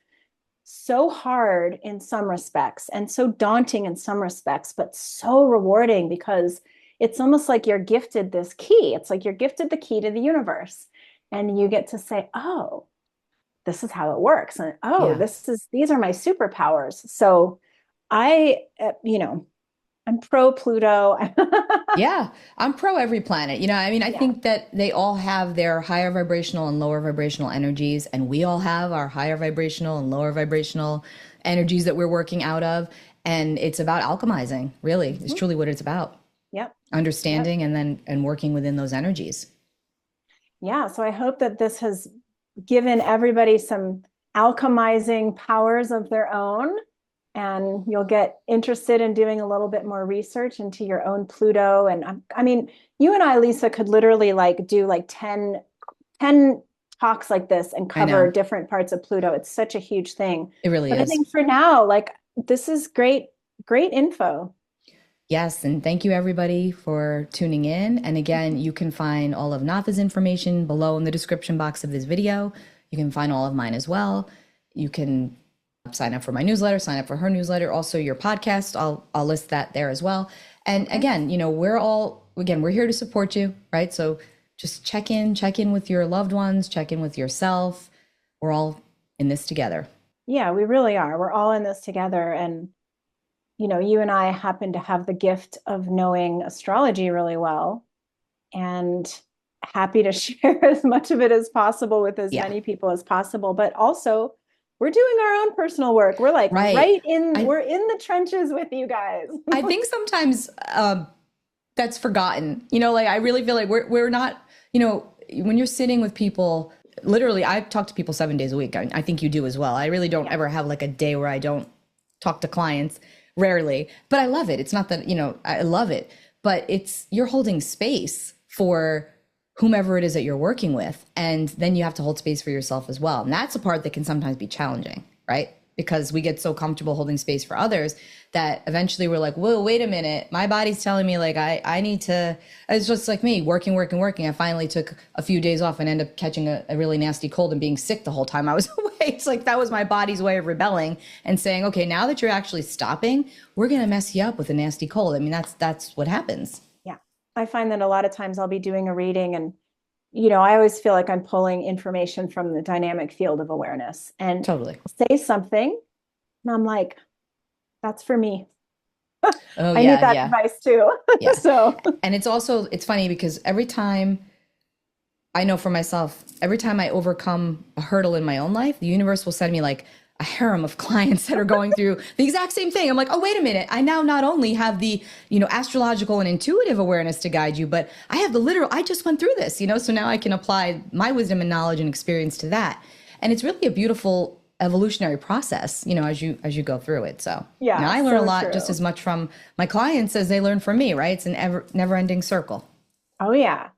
so hard in some respects and so daunting in some respects, but so rewarding because it's almost like you're gifted this key. It's like you're gifted the key to the universe, and you get to say, oh, this is how it works. And oh, Yeah. these are my superpowers. So I, I'm pro Pluto. Yeah, I'm pro every planet. I mean, I Yeah. think that they all have their higher vibrational and lower vibrational energies, and we all have our higher vibrational and lower vibrational energies that we're working out of. And it's about alchemizing, really. It's truly what it's about. Yep. Understanding and working within those energies. Yeah. So I hope that this has given everybody some alchemizing powers of their own, and you'll get interested in doing a little bit more research into your own Pluto. And I mean, you and I, Lisa, could literally do 10 talks like this and cover different parts of Pluto. It's such a huge thing. It really is. I think for now, this is great info. Yes, and thank you everybody for tuning in. And again, you can find all of Natha's information below in the description box of this video. You can find all of mine as well. You can sign up for my newsletter, sign up for her newsletter, also your podcast. I'll list that there as well. And again, we're here to support you, right? So just check in with your loved ones, check in with yourself. We're all in this together. Yeah, we really are. We're all in this together. And you and I happen to have the gift of knowing astrology really well, and happy to share as much of it as possible with as many people as possible. But also, we're doing our own personal work. We're we're in the trenches with you guys. I think sometimes that's forgotten. I really feel like we're not, when you're sitting with people, literally, I talk to people 7 days a week. I think you do as well. I really don't ever have a day where I don't talk to clients. Rarely, but I love it. It's not that, I love it, but you're holding space for whomever it is that you're working with. And then you have to hold space for yourself as well. And that's the part that can sometimes be challenging, right? Because we get so comfortable holding space for others that eventually we're like, whoa, wait a minute. My body's telling me I need to, it's just like me working. I finally took a few days off and ended up catching a really nasty cold and being sick the whole time I was away. It's like, that was my body's way of rebelling and saying, okay, now that you're actually stopping, we're going to mess you up with a nasty cold. I mean, that's what happens. Yeah. I find that a lot of times I'll be doing a reading and I always feel like I'm pulling information from the dynamic field of awareness and totally say something. And I'm like, that's for me. Oh, I need that advice too. Yeah. So, and it's funny because every time I know for myself, every time I overcome a hurdle in my own life, the universe will send me a harem of clients that are going through the exact same thing. I'm like, oh, wait a minute. I now not only have the, astrological and intuitive awareness to guide you, but I have the literal, I just went through this, so now I can apply my wisdom and knowledge and experience to that. And it's really a beautiful evolutionary process, as you go through it. So yeah, I learn a lot just as much from my clients as they learn from me, right? It's an never ending circle. Oh yeah.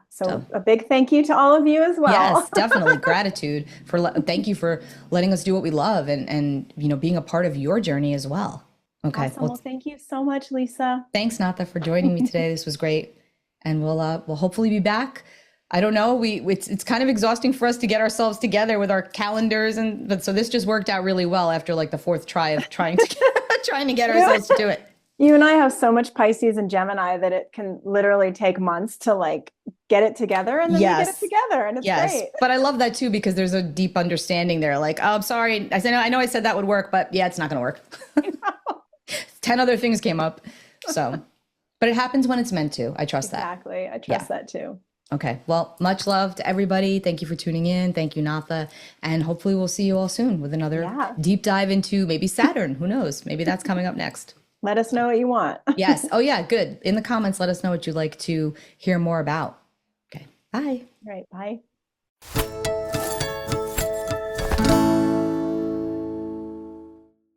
So a big thank you to all of you as well. Yes, definitely. Gratitude thank you for letting us do what we love and being a part of your journey as well. Okay. Awesome. Well, thank you so much, Lisa. Thanks, Natha, for joining me today. This was great. And we'll hopefully be back. I don't know. It's kind of exhausting for us to get ourselves together with our calendars, but so this just worked out really well after the fourth try of trying to get ourselves to do it. You and I have so much Pisces and Gemini that it can literally take months to get it together, and then we get it together, and it's great. But I love that too because there's a deep understanding there. Oh, I'm sorry. I know I said that would work, but yeah, it's not going to work. 10 other things came up. So But it happens when it's meant to. I trust that. Exactly. I Yeah. trust that too. Okay. Well, much love to everybody. Thank you for tuning in. Thank you, Natha. And hopefully we'll see you all soon with another Yeah. deep dive into maybe Saturn. Who knows? Maybe that's coming up next. Let us know what you want. Yes. Oh, yeah. Good. In the comments, let us know what you'd like to hear more about. Okay. Bye. All right. Bye.